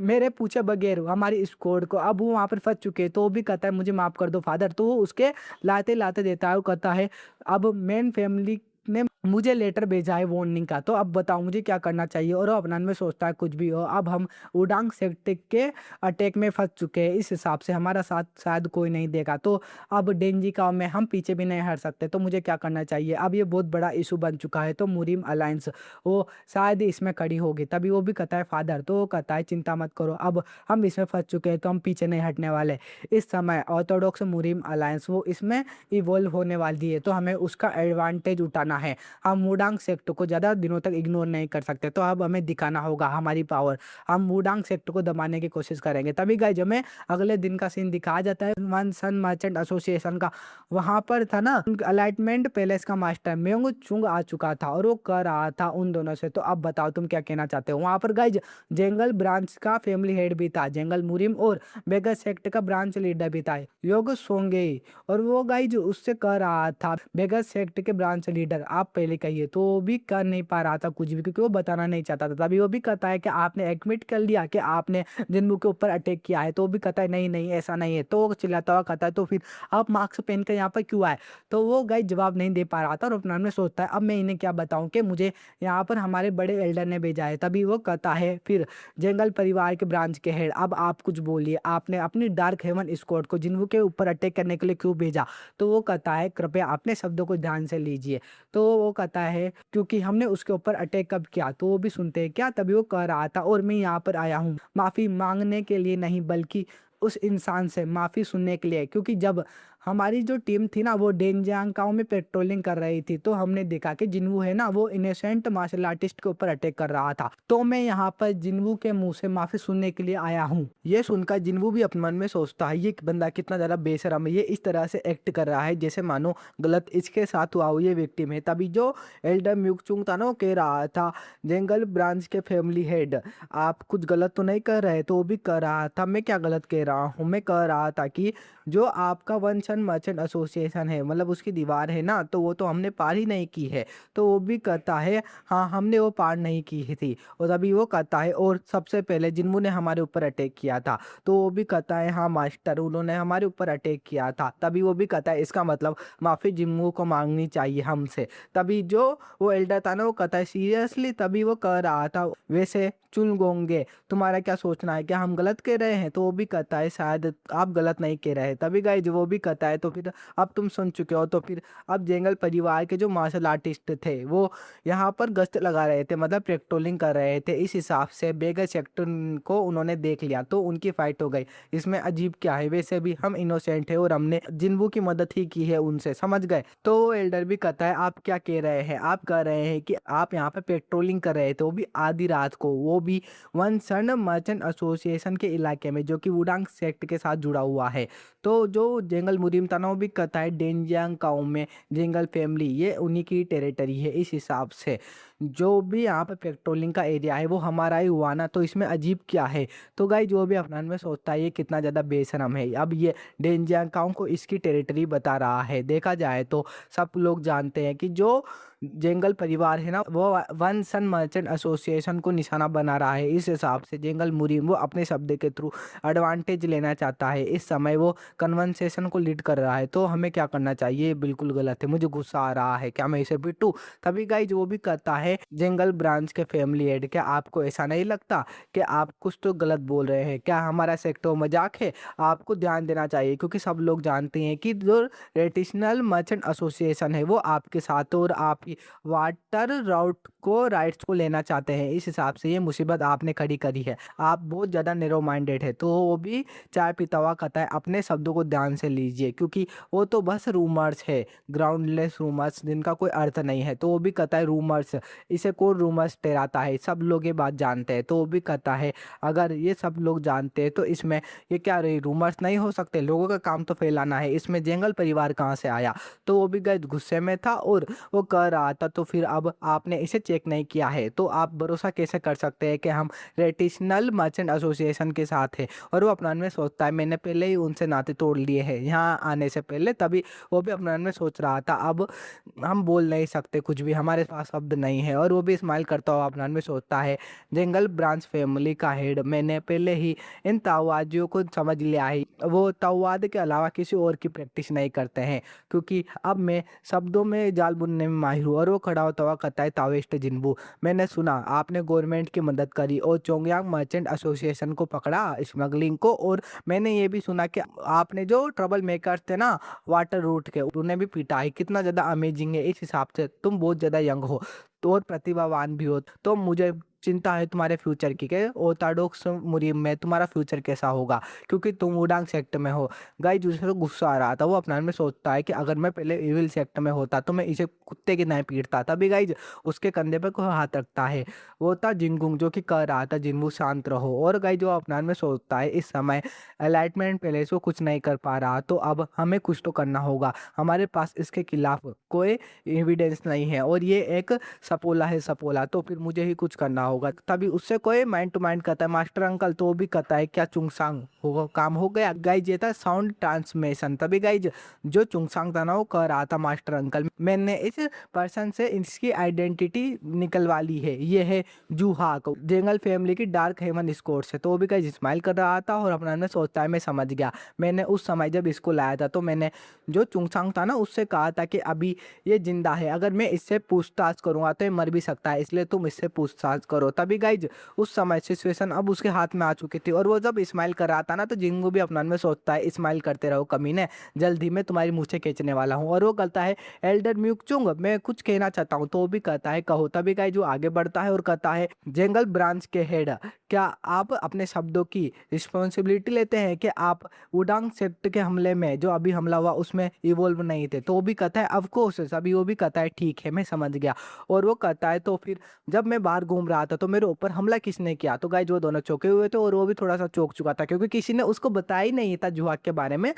मेरे पूछे बगैर हमारी स्क्वाड को। अब वो वहाँ पर फंस चुके हैं तो वो भी कहता है मुझे माफ कर दो फादर। तो वो उसके लाते लाते देता है, वो कहता है अब मेन फैमिली ने मुझे लेटर भेजा है वार्निंग का, तो अब बताओ मुझे क्या करना चाहिए। और वो अपना में सोचता है कुछ भी हो, अब हम उडांग सेक्टर के अटैक में फंस चुके हैं, इस हिसाब से हमारा साथ शायद कोई नहीं देगा, तो अब डेंजी गांव में हम पीछे भी नहीं हट सकते, तो मुझे क्या करना चाहिए। अब ये बहुत बड़ा इशू बन चुका है, तो मुरीम अलायंस वो शायद इसमें खड़ी होगी। तभी वो भी कहता है फादर, तो वो कहता है चिंता मत करो, अब हम इसमें फंस चुके हैं तो हम पीछे नहीं हटने वाले। इस समय ऑर्थोडॉक्स मुरीम अलायंस वो इसमें इवॉल्व होने वाली है, तो हमें उसका एडवांटेज उठाना है। हम वुडांग सेक्टर को ज़्यादा दिनों तक इग्नोर नहीं कर सकते, तो अब हमें दिखाना होगा हमारी पावर। हम वुडांग सेक्टर को दबाने की कोशिश करेंगे। तभी गाइस हमें अगले दिन का सीन दिखाया जाता है वन सन मर्चेंट एसोसिएशन का। वहाँ पर था ना अलाइटमेंट पैलेस का मास्टर मेंग चुंग आ चुका था और वो कह रहा था उन दोनों से, तो अब बताओ तुम क्या कहना चाहते हो। वहाँ पर गाइस जेंगल ब्रांच का फैमिली हेड भी था, जेंगल मुरिम, और बेगर सेक्टर का ब्रांच लीडर भी था योग सोंगे। और वो गाइस उससे कह रहा था बेगर सेक्टर के ब्रांच लीडर आप पहले कहिए, तो वो भी कर नहीं पा रहा था कुछ भी क्योंकि वो बताना नहीं चाहता था। तभी वो भी कहता है कि आपने एडमिट कर लिया कि आपने जिन्नू के ऊपर अटैक किया है, तो वो भी कहता है नहीं नहीं ऐसा नहीं है। तो वो चिल्लाता हुआ कहता है तो फिर आप मास्क पहन कर यहाँ पर क्यों आए। तो वो गाइस जवाब नहीं दे पा रहा था और अपने मन में सोचता है अब मैं इन्हें क्या बताऊं कि मुझे यहाँ पर हमारे बड़े एल्डर ने भेजा है। तभी वो कहता है फिर जंगल परिवार के ब्रांच के हेड अब आप कुछ बोलिए, आपने अपनी डार्क हेवन स्क्वाड को जिन्नू के ऊपर अटैक करने के लिए क्यों भेजा। तो वो कहता है कृपया अपने शब्दों को ध्यान से लीजिए। तो वो कहता है क्योंकि हमने उसके ऊपर अटैक कब किया। तो वो भी सुनते हैं क्या। तभी वो कह रहा था और मैं यहाँ पर आया हूँ माफ़ी मांगने के लिए नहीं बल्कि उस इंसान से माफ़ी सुनने के लिए, क्योंकि जब हमारी जो टीम थी ना वो डेनजियांग गांव में पेट्रोलिंग कर रही थी तो हमने देखा कि जिन्वू है ना वो इनोसेंट मार्शल आर्टिस्ट के ऊपर अटैक कर रहा था, तो मैं यहाँ पर जिन्वू के मुंह से माफ़ी सुनने के लिए आया हूँ। ये सुनकर जिन्वू भी अपने मन में सोचता है ये बंदा कितना ज़्यादा बेशरम है, ये इस तरह से एक्ट कर रहा है जैसे मानो गलत इसके साथ हुआ हो, ये विक्टिम है। तभी जो एल्डर म्यूकचुंग था ना वो कह रहा था जंगल ब्रांच के फैमिली हेड आप कुछ गलत तो नहीं कर रहे। तो वो भी कह रहा था मैं क्या गलत कह रहा हूँ, मैं कह रहा था कि जो आपका वन सन मर्चेंट एसोसिएशन है मतलब उसकी दीवार है ना तो वो तो हमने पार ही नहीं की है। तो वो भी कहता है हाँ हमने वो पार नहीं की थी। और तभी वो कहता है और सबसे पहले जिन्हों ने हमारे ऊपर अटैक किया था। तो वो भी कहता है हाँ मास्टर उन्होंने हमारे ऊपर अटैक किया था। तभी वो भी कहता है इसका मतलब माफ़ी जिन्हों को मांगनी चाहिए हमसे। तभी जो वो एल्डर था ना वो कहता है सीरियसली। तभी वो कह रहा था वैसे चुन गोंगे तुम्हारा क्या सोचना है, क्या हम गलत कह रहे हैं। तो वो भी कहता है शायद आप गलत नहीं कह रहे। तभी गाइस वो भी कहता है तो फिर अब तुम सुन चुके हो, तो फिर अब जेंगल परिवार के जो मार्शल आर्टिस्ट थे वो यहाँ पर गश्त लगा रहे थे मतलब पेट्रोलिंग कर रहे थे। इस हिसाब से बेगर सेक्टर को उन्होंने देख लिया तो उनकी फाइट हो गई। इसमें अजीब क्या है, वैसे भी हम इनोसेंट है और हमने जिन्वू की मदद ही की है उनसे, समझ गए। तो एल्डर भी कहता है आप क्या कह रहे हैं, आप कह रहे हैं कि आप यहाँ पे पेट्रोलिंग कर रहे थे वो भी आधी रात को, वो भी वन सन मर्चेंट एसोसिएशन के इलाके में जो कि वुडांग सेक्ट के साथ जुड़ा हुआ है। तो जो जेंगल मुरीम था ना वो भी कहता है डेनजियांग गांव में जेंगल फैमिली ये उन्हीं की टेरिटरी है, इस हिसाब से जो भी यहाँ पे पेट्रोलिंग का एरिया है वो हमारा ही हुआ ना, तो इसमें अजीब क्या है। तो गाइस जो भी अपना में सोचता है ये कितना ज़्यादा बेशरम है, अब ये डेनजियांग गांव को इसकी टेरिटरी बता रहा है। देखा जाए तो सब लोग जानते हैं कि जो जेंगल परिवार है ना वो वन सन मर्चेंट एसोसिएशन को निशाना बना रहा है। इस हिसाब से जेंगल मुरीम वो अपने शब्द के थ्रू एडवांटेज लेना चाहता है। इस समय वो कन्वर्सेशन को लीड कर रहा है। तो हमें क्या करना चाहिए, बिल्कुल गलत है, मुझे गुस्सा आ रहा है, क्या मैं इसे पिटूं। तभी गाइस वो भी कहता है जेंगल ब्रांच के फैमिली हेड क्या आपको ऐसा नहीं लगता कि आप कुछ तो गलत बोल रहे हैं, क्या हमारा सेक्टर मजाक है। आपको ध्यान देना चाहिए क्योंकि सब लोग जानते हैं कि जो रेटिशनल मर्चेंट एसोसिएशन है वो आपके साथ और आप ही वाटर राउट को राइट्स को लेना चाहते हैं। इस हिसाब से ये मुसीबत आपने खड़ी करी है। आप बहुत ज़्यादा नैरो माइंडेड है। तो वो भी चाय पीता हुआ कहता है अपने शब्दों को ध्यान से लीजिए, क्योंकि वो तो बस रूमर्स है, ग्राउंडलेस रूमर्स जिनका कोई अर्थ नहीं है। तो वो भी कहता है रूमर्स, इसे कौन रूमर्स ठहराता है, सब लोग ये बात जानते हैं। तो वो भी कहता है अगर ये सब लोग जानते हैं तो इसमें ये क्या रही, रूमर्स नहीं हो सकते, लोगों का काम तो फैलाना है, इसमें जंगल परिवार कहाँ से आया। तो वो भी गए गुस्से में था और वो कह रहा था तो फिर अब आपने इसे चेक नहीं किया है तो आप भरोसा कैसे कर सकते हैं कि हम रेटिशनल मर्चेंट एसोसिएशन के साथ है। और वो अपने मन में सोचता है मैंने पहले ही उनसे नाते तोड़ लिए हैं यहाँ आने से पहले। तभी वो भी अपने मन में सोच रहा था अब हम बोल नहीं सकते कुछ भी, हमारे पास शब्द नहीं है। और वो भी स्माइल करता हुआ अपने मन में सोचता है जंगल ब्रांच फैमिली का हेड, मैंने पहले ही इन ताओवादियों को समझ लिया है। वो ताओवाद के अलावा किसी और की प्रैक्टिस नहीं करते हैं, क्योंकि अब मैं शब्दों में जाल बुनने में माहिर हूँ। और वो खड़ा होता हुआ कहता है ताओइस्ट जिन्बू, मैंने सुना आपने गवर्नमेंट की मदद करी और चोंगयांग मर्चेंट एसोसिएशन को पकड़ा, स्मगलिंग को। और मैंने ये भी सुना कि आपने जो ट्रबल मेकर्स थे ना वाटर रूट के, उन्हें भी पीटा है। कितना ज़्यादा अमेजिंग है। इस हिसाब से तुम बहुत ज़्यादा यंग हो तो और प्रतिभावान भी हो, तो मुझे चिंता है तुम्हारे फ्यूचर की के ऑर्थोडॉक्स मुरीम में तुम्हारा फ्यूचर कैसा होगा, क्योंकि तुम वुडांग सेक्ट में हो। गाइस दूसरे को गुस्सा आ रहा था। वो अपने मन में सोचता है कि अगर मैं पहले इविल सेक्ट में होता तो मैं इसे कुत्ते की नहीं पीटता। तभी गाइस उसके कंधे पे कोई हाथ रखता है, वो था जिनगुंग, जो कि कह रहा था जिनवू शांत रहो। और गाइस जो अपने मन में सोचता है इस समय एलाइटमेंट पैलेस वो कुछ नहीं कर पा रहा, तो अब हमें कुछ तो करना होगा। हमारे पास इसके खिलाफ कोई एविडेंस नहीं है और ये एक सपोला है सपोला, तो फिर मुझे ही कुछ करना होगा। तभी उससे कोई माइंड टू माइंड कहता है मास्टर अंकल, तो वो भी कहता है क्या चुंगसांग होगा, काम हो गया। गाइज ये था साउंड ट्रांसमिशन। तभी गाइज जो चुंगसांग था ना वो कह रहा था मास्टर अंकल मैंने इस पर्सन से इसकी आइडेंटिटी निकलवा ली है, ये है जूहाक, जंगल फैमिली की डार्क हेवन स्कोर से। तो वो भी गाइज स्माइल कर रहा था और अपना में सोचता है मैं समझ गया। मैंने उस समय जब इसको लाया था तो मैंने जो चुंगसांग था ना उससे कहा था कि अभी ये जिंदा है, अगर मैं इससे पूछताछ करूंगा तो ये मर भी सकता है, इसलिए तुम इससे पूछताछ करो। तभी गाइज उस समय सिचुएशन अब उसके हाथ में आ चुकी थी और वो जब स्माइल कर रहा था ना तो जिंगू भी अपना में सोचता है स्माइल करते रहो कमीने, जल्द ही मैं तुम्हारी मुँह से खींचने वाला हूँ। और वो कहता है एल्डर म्यूकचुंग मैं कुछ कहना चाहता हूँ। तो वो भी कहता है कहो। तभी गाइज जो आगे बढ़ता है और कहता है जंगल ब्रांच के हेड, क्या आप अपने शब्दों की रिस्पॉन्सिबिलिटी लेते हैं कि आप वुडांग सेक्ट के हमले में जो अभी हमला हुआ उसमें इवॉल्व नहीं थे। तो वो भी कहता है ऑफ कोर्स। अभी वो भी कहता है ठीक है मैं समझ गया। और वो कहता है तो फिर जब मैं बाहर घूम रहा था तो मेरे ऊपर हमला किसने किया। तो गाइस वो दोनों चौंके हुए थे और वो भी थोड़ा सा चौंक चुका था क्योंकि किसी ने उसको बताया ही नहीं था जुहाक के बारे में।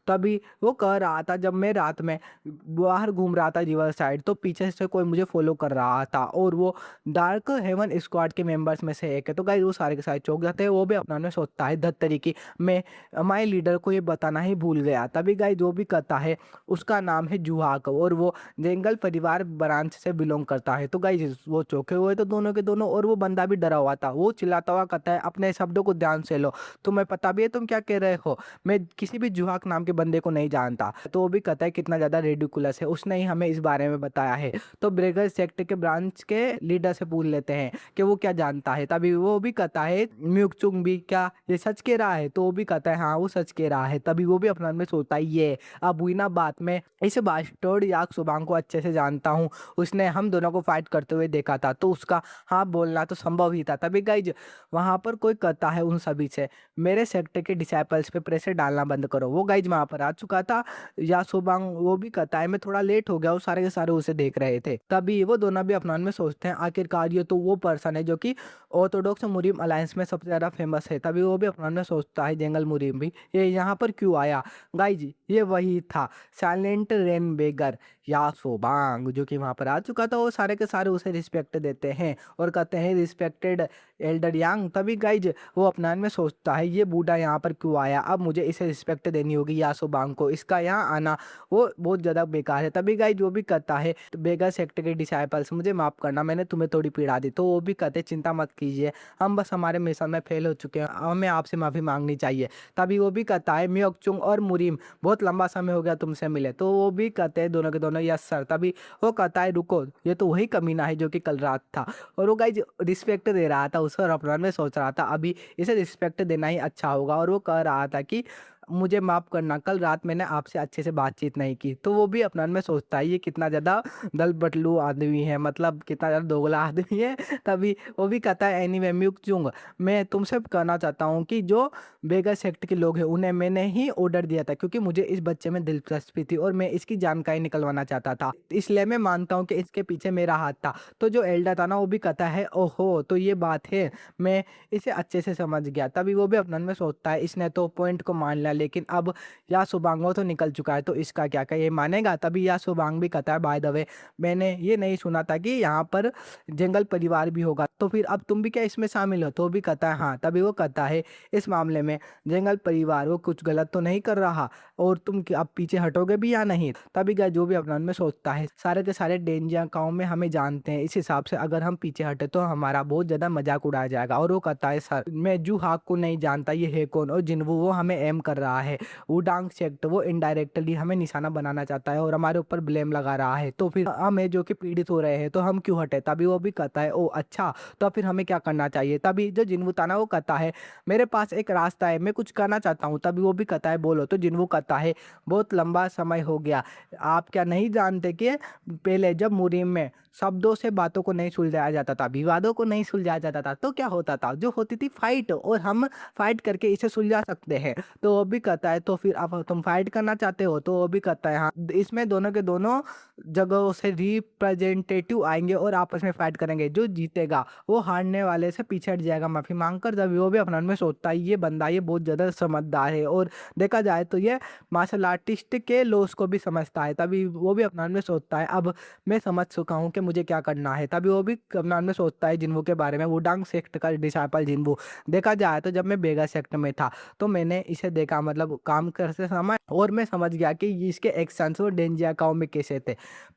तभी वो कह रहा था जब मैं रात में बाहर घूम रहा था रिवर साइड तो पीछे से कोई मुझे फॉलो कर रहा था और वो डार्क हेवन स्क्वाड के मेंबर्स में से एक है। तो गाइस वो सारे के सारे चौंक जाते हैं। वो भी अपना में सोचता है धत्तरी की मैं हमारे लीडर को ये बताना ही भूल गया। तभी गाइस जो भी कहता है उसका नाम है जुहाक और वो जंगल परिवार ब्रांच से बिलोंग करता है। तो गाइस वो चौंके हुए तो दोनों के दोनों और वो बंदा भी डरा हुआ था। वो चिल्लाता हुआ कहता है अपने शब्दों को ध्यान से लो, तुम्हें पता भी है तुम क्या कह रहे हो, मैं किसी भी जुहाक नाम के बंदे को नहीं जानता। तो वो भी कहता है कितना ज़्यादा रेडिकुलस है, उसने ही हमें इस बारे में बताया है। तो ब्रेगर सेक्ट के ब्रांच के लीडर से पूछ लेते हैं कि वो क्या जानता है। तभी वो भी कहता है म्यूकचुंग भी क्या ये सच कह रहा है। तो वो भी कहता है हाँ वो सच कह रहा है। तभी वो भी अपना में सोचता है ये अब हुई ना बात, में इस बास्टर्ड याक सुबांग को अच्छे से जानता हूँ, उसने हम दोनों को फाइट करते हुए देखा था तो उसका हाँ बोलना तो संभव ही था। तभी गाइज वहाँ पर कोई कहता है उन सभी से मेरे सेक्टर के डिसाइपल्स पे प्रेशर डालना बंद करो। वो गाइज वहाँ पर आ चुका था या सुबांग। वो भी कहता है मैं थोड़ा लेट हो गया, वो सारे के सारे उसे देख रहे थे। तभी वो दोनों भी अपना में सोचते हैं आखिरकार ये तो वो पर्सन है जो कि ऑर्थोडॉक्स मुरीम अलायंस में सबसे ज़्यादा फेमस है। तभी वो भी अपना में सोचता है जंगल मुरीम भी ये यहाँ पर क्यों आया। गाइज ये वही था साइलेंट रेन बेगर या सोबांग जो कि वहाँ पर आ चुका था। वो सारे के सारे उसे रिस्पेक्ट देते हैं और कहते हैं रिस्पेक्टेड एल्डर यांग। तभी गाइज वो अपना में सोचता है ये बूढ़ा यहाँ पर क्यों आया, अब मुझे इसे रिस्पेक्ट देनी होगी या सोबांग को, इसका यहाँ आना वो बहुत ज़्यादा बेकार है। तभी गाइज वो भी कहता है बेगर सेक्टर के डिसाइपल्स मुझे माफ़ करना, मैंने तुम्हें थोड़ी पीड़ा दी। तो वो भी कहते चिंता मत कीजिए, हम बस हमारे मिशन में फेल हो चुके हैं, हमें आपसे माफ़ी मांगनी चाहिए। तभी वो भी कहता है म्योकचुंग और मुरीम बहुत लंबा समय हो गया तुमसे मिले। तो वो भी कहते हैं दोनों के दोनों यस सर। तभी वो कहता है रुको ये तो वही कमीना है जो कि कल रात था। और वो गाइज रिस्पेक्ट दे रहा था उसे और अपना में सोच रहा था अभी इसे रिस्पेक्ट देना ही अच्छा होगा। और वो कह रहा था कि मुझे माफ़ करना, कल रात मैंने आपसे अच्छे से बातचीत नहीं की। तो वो भी अपने मन में सोचता है ये कितना ज़्यादा दल-बदलू आदमी है, मतलब कितना ज़्यादा दोगला आदमी है। तभी वो भी कहता है एनीवे म्यूक-चुंग, मैं तुमसे कहना चाहता हूँ कि जो बेगर सेक्ट के लोग हैं उन्हें मैंने ही ऑर्डर दिया था, क्योंकि मुझे इस बच्चे में दिलचस्पी थी और मैं इसकी जानकारी निकलवाना चाहता था। इसलिए मैं मानता हूँ कि इसके पीछे मेरा हाथ था। तो जो एल्डर था ना वो भी कहता है ओहो! तो ये बात है, मैं इसे अच्छे से समझ गया। तभी वो भी अपने मन में सोचता है इसने तो पॉइंट को मान लिया, लेकिन अब यासोबांगो तो निकल चुका है, तो इसका क्या ये मानेगा? तभी यासोबांग भी कहता है बाय द वे, मैंने ये नहीं सुना था कि यहाँ पर जंगल परिवार भी होगा, तो फिर अब तुम भी क्या इसमें शामिल हो? तो भी कहता है हाँ। तभी वो कहता है इस मामले में जंगल परिवार वो कुछ गलत तो नहीं कर रहा, और तुम क्या अब पीछे हटोगे भी या नहीं? तभी क्या जो भी अपने मन में सोचता है सारे के सारे डेंजिया गाँव में हमें जानते हैं, इस हिसाब से अगर हम पीछे हटे तो हमारा बहुत ज़्यादा मजाक उड़ाया जाएगा। और वो कहता है सर मैं जू हाक को नहीं जानता, ये है कौन? और जिन्वू वो हमें एम कर रहा है, वुडांग सेक्ट वो इनडायरेक्टली हमें निशाना बनाना चाहता है और हमारे ऊपर ब्लेम लगा रहा है, तो फिर हमें जो कि पीड़ित हो रहे हैं तो हम क्यों हटे? तभी वो भी कहता है ओ अच्छा, तो फिर हमें क्या करना चाहिए? तभी जो जिन्वू था ना वो कहता है मेरे पास एक रास्ता है, मैं कुछ करना चाहता हूँ। तभी वो भी कहता है बोलो। तो जिन्वू कहता है बहुत लंबा समय हो गया, आप क्या नहीं जानते कि पहले जब मुरीम में शब्दों से बातों को नहीं सुलझाया जाता था, विवादों को नहीं सुलझाया जाता था, तो क्या होता था? जो होती थी फाइट, और हम फाइट करके इसे सुलझा सकते हैं। तो वो भी कहता है तो फिर अब तुम फाइट करना चाहते हो? तो वो भी कहता है हाँ। इसमें दोनों के दोनों जगहों से रिप्रेजेंटेटिव आएंगे और आपस में फाइट करेंगे, जो जीतेगा वो हारने वाले से पीछे हट जाएगा माफी मांगकर। जब वो भी अपने मन में सोचता है ये बंदा ये बहुत ज़्यादा समझदार है, और देखा जाए तो ये मार्शल आर्टिस्ट के लॉस को भी समझता है। तभी वो भी अपने मन में सोचता है अब मैं समझ चुका हूँ कि मुझे क्या करना है। तभी वो भी अपने मन में सोचता है जिन्वू के बारे में, वुडांग सेक्ट का डिसाइपल जिन्वू। देखा जाए तो जब मैं बेगा सेक्ट में था तो मैंने इसे देखा, मतलब काम करते समय, और मैं समझ गया कि इसके एक्शंस वो डेंजियाकाओ में कैसे थे।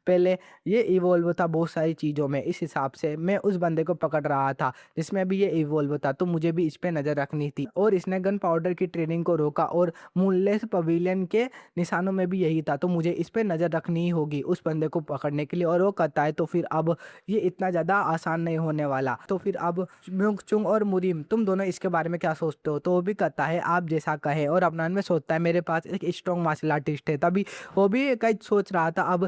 पहले ये इवॉल्व था बहुत सारी चीज़ों में, इस हिसाब से मैं उस बंदे को पकड़ रहा था जिसमें भी ये इवॉल्व था, तो मुझे भी इस पे नज़र रखनी थी। और इसने गन पाउडर की ट्रेनिंग को रोका, और मूनलेस पवेलियन के निशानों में भी यही था, तो मुझे इस पे नज़र रखनी ही होगी उस बंदे को पकड़ने के लिए। और वो कहता है तो फिर अब ये इतना ज़्यादा आसान नहीं होने वाला, तो फिर अब म्यूंग चुंग और मुरीम तुम दोनों इसके बारे में क्या सोचते हो? तो वो भी कहता है आप जैसा कहे, और अपना में सोचता है मेरे पास एक स्ट्रॉन्ग मार्शल आर्टिस्ट है। तभी वो भी कई सोच रहा था अब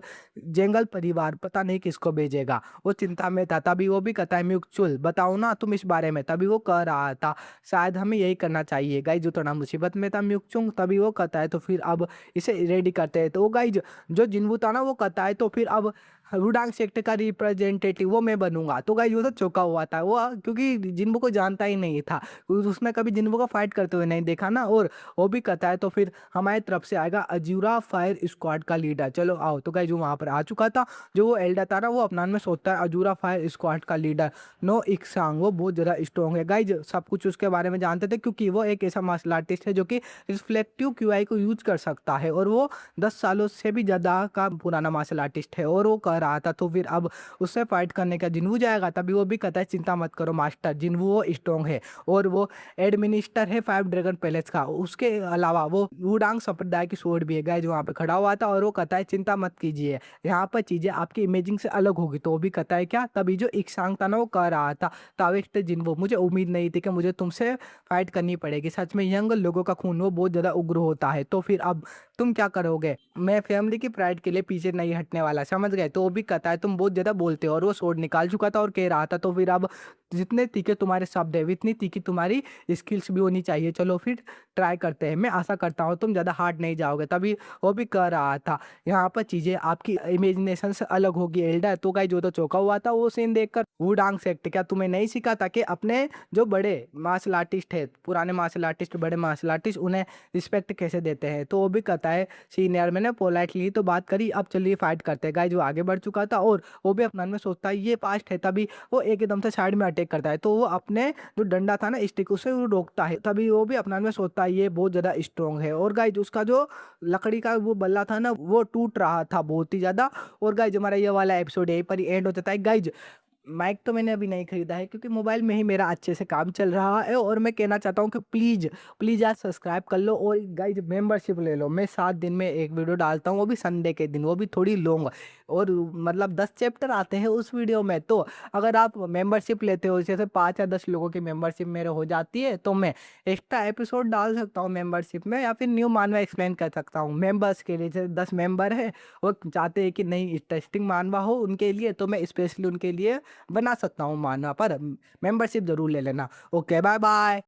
जंगल परिवार पता नहीं किसको भेजेगा, वो चिंता में था। तभी वो भी कहता है म्यूचुअल बताओ ना तुम इस बारे में। तभी वो कह रहा था शायद हमें यही करना चाहिए गाइज, जो थोड़ा मुसीबत में था म्यूचुंग। तभी वो कहता है तो फिर अब इसे रेडी करते हैं। तो वो गाइज जो जिन्वू था ना वो कहता है तो फिर अब वुडांग सेक्ट का रिप्रेजेंटेटिव वो मैं बनूंगा। तो गाइज वो तो चौंका हुआ था वो, क्योंकि जिन्वू को जानता ही नहीं था, उसने कभी जिन्वू को फाइट करते हुए नहीं देखा ना। और वो भी कहता है तो फिर हमारी तरफ से आएगा अजूरा फायर स्क्वाड का लीडर, चलो आओ। तो गाइज वो वहाँ पर आ चुका था, जो वो एल्डर था ना वो अपना में सोचता है अजूरा फायर स्क्वाड का लीडर नो इक्सांग वो बहुत ज़्यादा स्ट्रॉन्ग है। गाइज सब कुछ उसके बारे में जानते थे, क्योंकि वो एक ऐसा मार्शल आर्टिस्ट है जो कि रिफ्लेक्टिव क्यूआई को यूज कर सकता है, और वो 10 सालों से भी ज़्यादा का पुराना मार्शल आर्टिस्ट है। और वो कह रहा था तो फिर अब उससे फाइट करने का जिन्वू जाएगा। तभी वो भी कहता है चिंता मत करो मास्टर, जिन्वू वो स्ट्रॉन्ग है और वो एडमिनिस्टर है 5 ड्रैगन पैलेस का। उसके अलावा वो वुडांग संप्रदाय की स्वॉर्ड भी है। गाइज वहाँ पे खड़ा हुआ था और वो कहता है चिंता मत कीजिए, यहाँ पर चीज़ें आपकी इमेजिंग से अलग होगी। तो वो भी कहता है क्या? तभी जो इक्सांग था ना वो कह रहा था तावेस्ट जिन्वू मुझे उम्मीद नहीं थी कि मुझे तुमसे फाइट करनी पड़ेगी, सच में यंग लोगों का खून वो बहुत ज़्यादा उग्र होता है। तो फिर अब तुम क्या करोगे? मैं फैमिली की प्राइड के लिए पीछे नहीं हटने वाला, समझ गए? तो वो भी कहता है तुम बहुत ज़्यादा बोलते हो, और वो स्वॉर्ड निकाल चुका था और कह रहा था तो फिर अब जितने तीखे तुम्हारे शब्द है उतनी तीखी तुम्हारी स्किल्स भी होनी चाहिए, चलो फिर ट्राई करते हैं। मैं आशा करता हूँ तुम ज़्यादा हार्ड नहीं जाओगे। तभी वो भी कह रहा था यहाँ पर चीज़ें आपकी इमेजिनेशन से अलग होगी एल्डर। तो गाइस जो तो चौंका हुआ था वो सीन देखकर, वुडांग सेक्ट क्या तुम्हें नहीं सिखा था कि अपने जो बड़े मार्शल आर्टिस्ट है, पुराने मार्शल आर्टिस्ट, बड़े मार्शल आर्टिस्ट, उन्हें रिस्पेक्ट कैसे देते हैं? तो वो भी कहता है सीनियर मैंने पोलाइटली तो बात करी, अब चलिए फाइट करते हैं। गाइस जो आगे बढ़ चुका था और वो भी अपने मन में सोचता है ये पास्ट है। तभी वो एकदम से साइड में अटैक करता है, तो वो अपने जो डंडा था ना स्टिक उसे वो रोकता है। तभी वो भी अपने मन में सोचता है ये बहुत ज़्यादा स्ट्रॉन्ग है। और गाइस उसका जो लकड़ी का वो बल्ला था ना वो टूट रहा था बहुत ही ज़्यादा। और गाइस हमारा ये वाला एपिसोड यहीं पर ही एंड हो जाता है। गाइस माइक तो मैंने अभी नहीं खरीदा है क्योंकि मोबाइल में ही मेरा अच्छे से काम चल रहा है। और मैं कहना चाहता हूँ कि प्लीज़ प्लीज़ यार सब्सक्राइब कर लो और गाइज मेंबरशिप ले लो। मैं 7 दिन में एक वीडियो डालता हूँ, वो भी संडे के दिन, वो भी थोड़ी लॉन्ग। और मतलब 10 चैप्टर आते हैं उस वीडियो में। तो अगर आप मेंबरशिप लेते हो, जैसे 5 या 10 लोगों की मेंबरशिप मेरे हो जाती है, तो मैं एक्स्ट्रा एपिसोड डाल सकता हूँ मेंबरशिप में, या फिर न्यू मानवा एक्सप्लेन कर सकता हूँ मेंबर्स के लिए। जैसे 10 मेंबर है, वो चाहते हैं कि नहीं टेस्टिंग मानवा हो उनके लिए, तो मैं स्पेशली उनके लिए बना सकता हूँ मानवा। पर मेंबरशिप जरूर ले लेना। Okay, bye bye.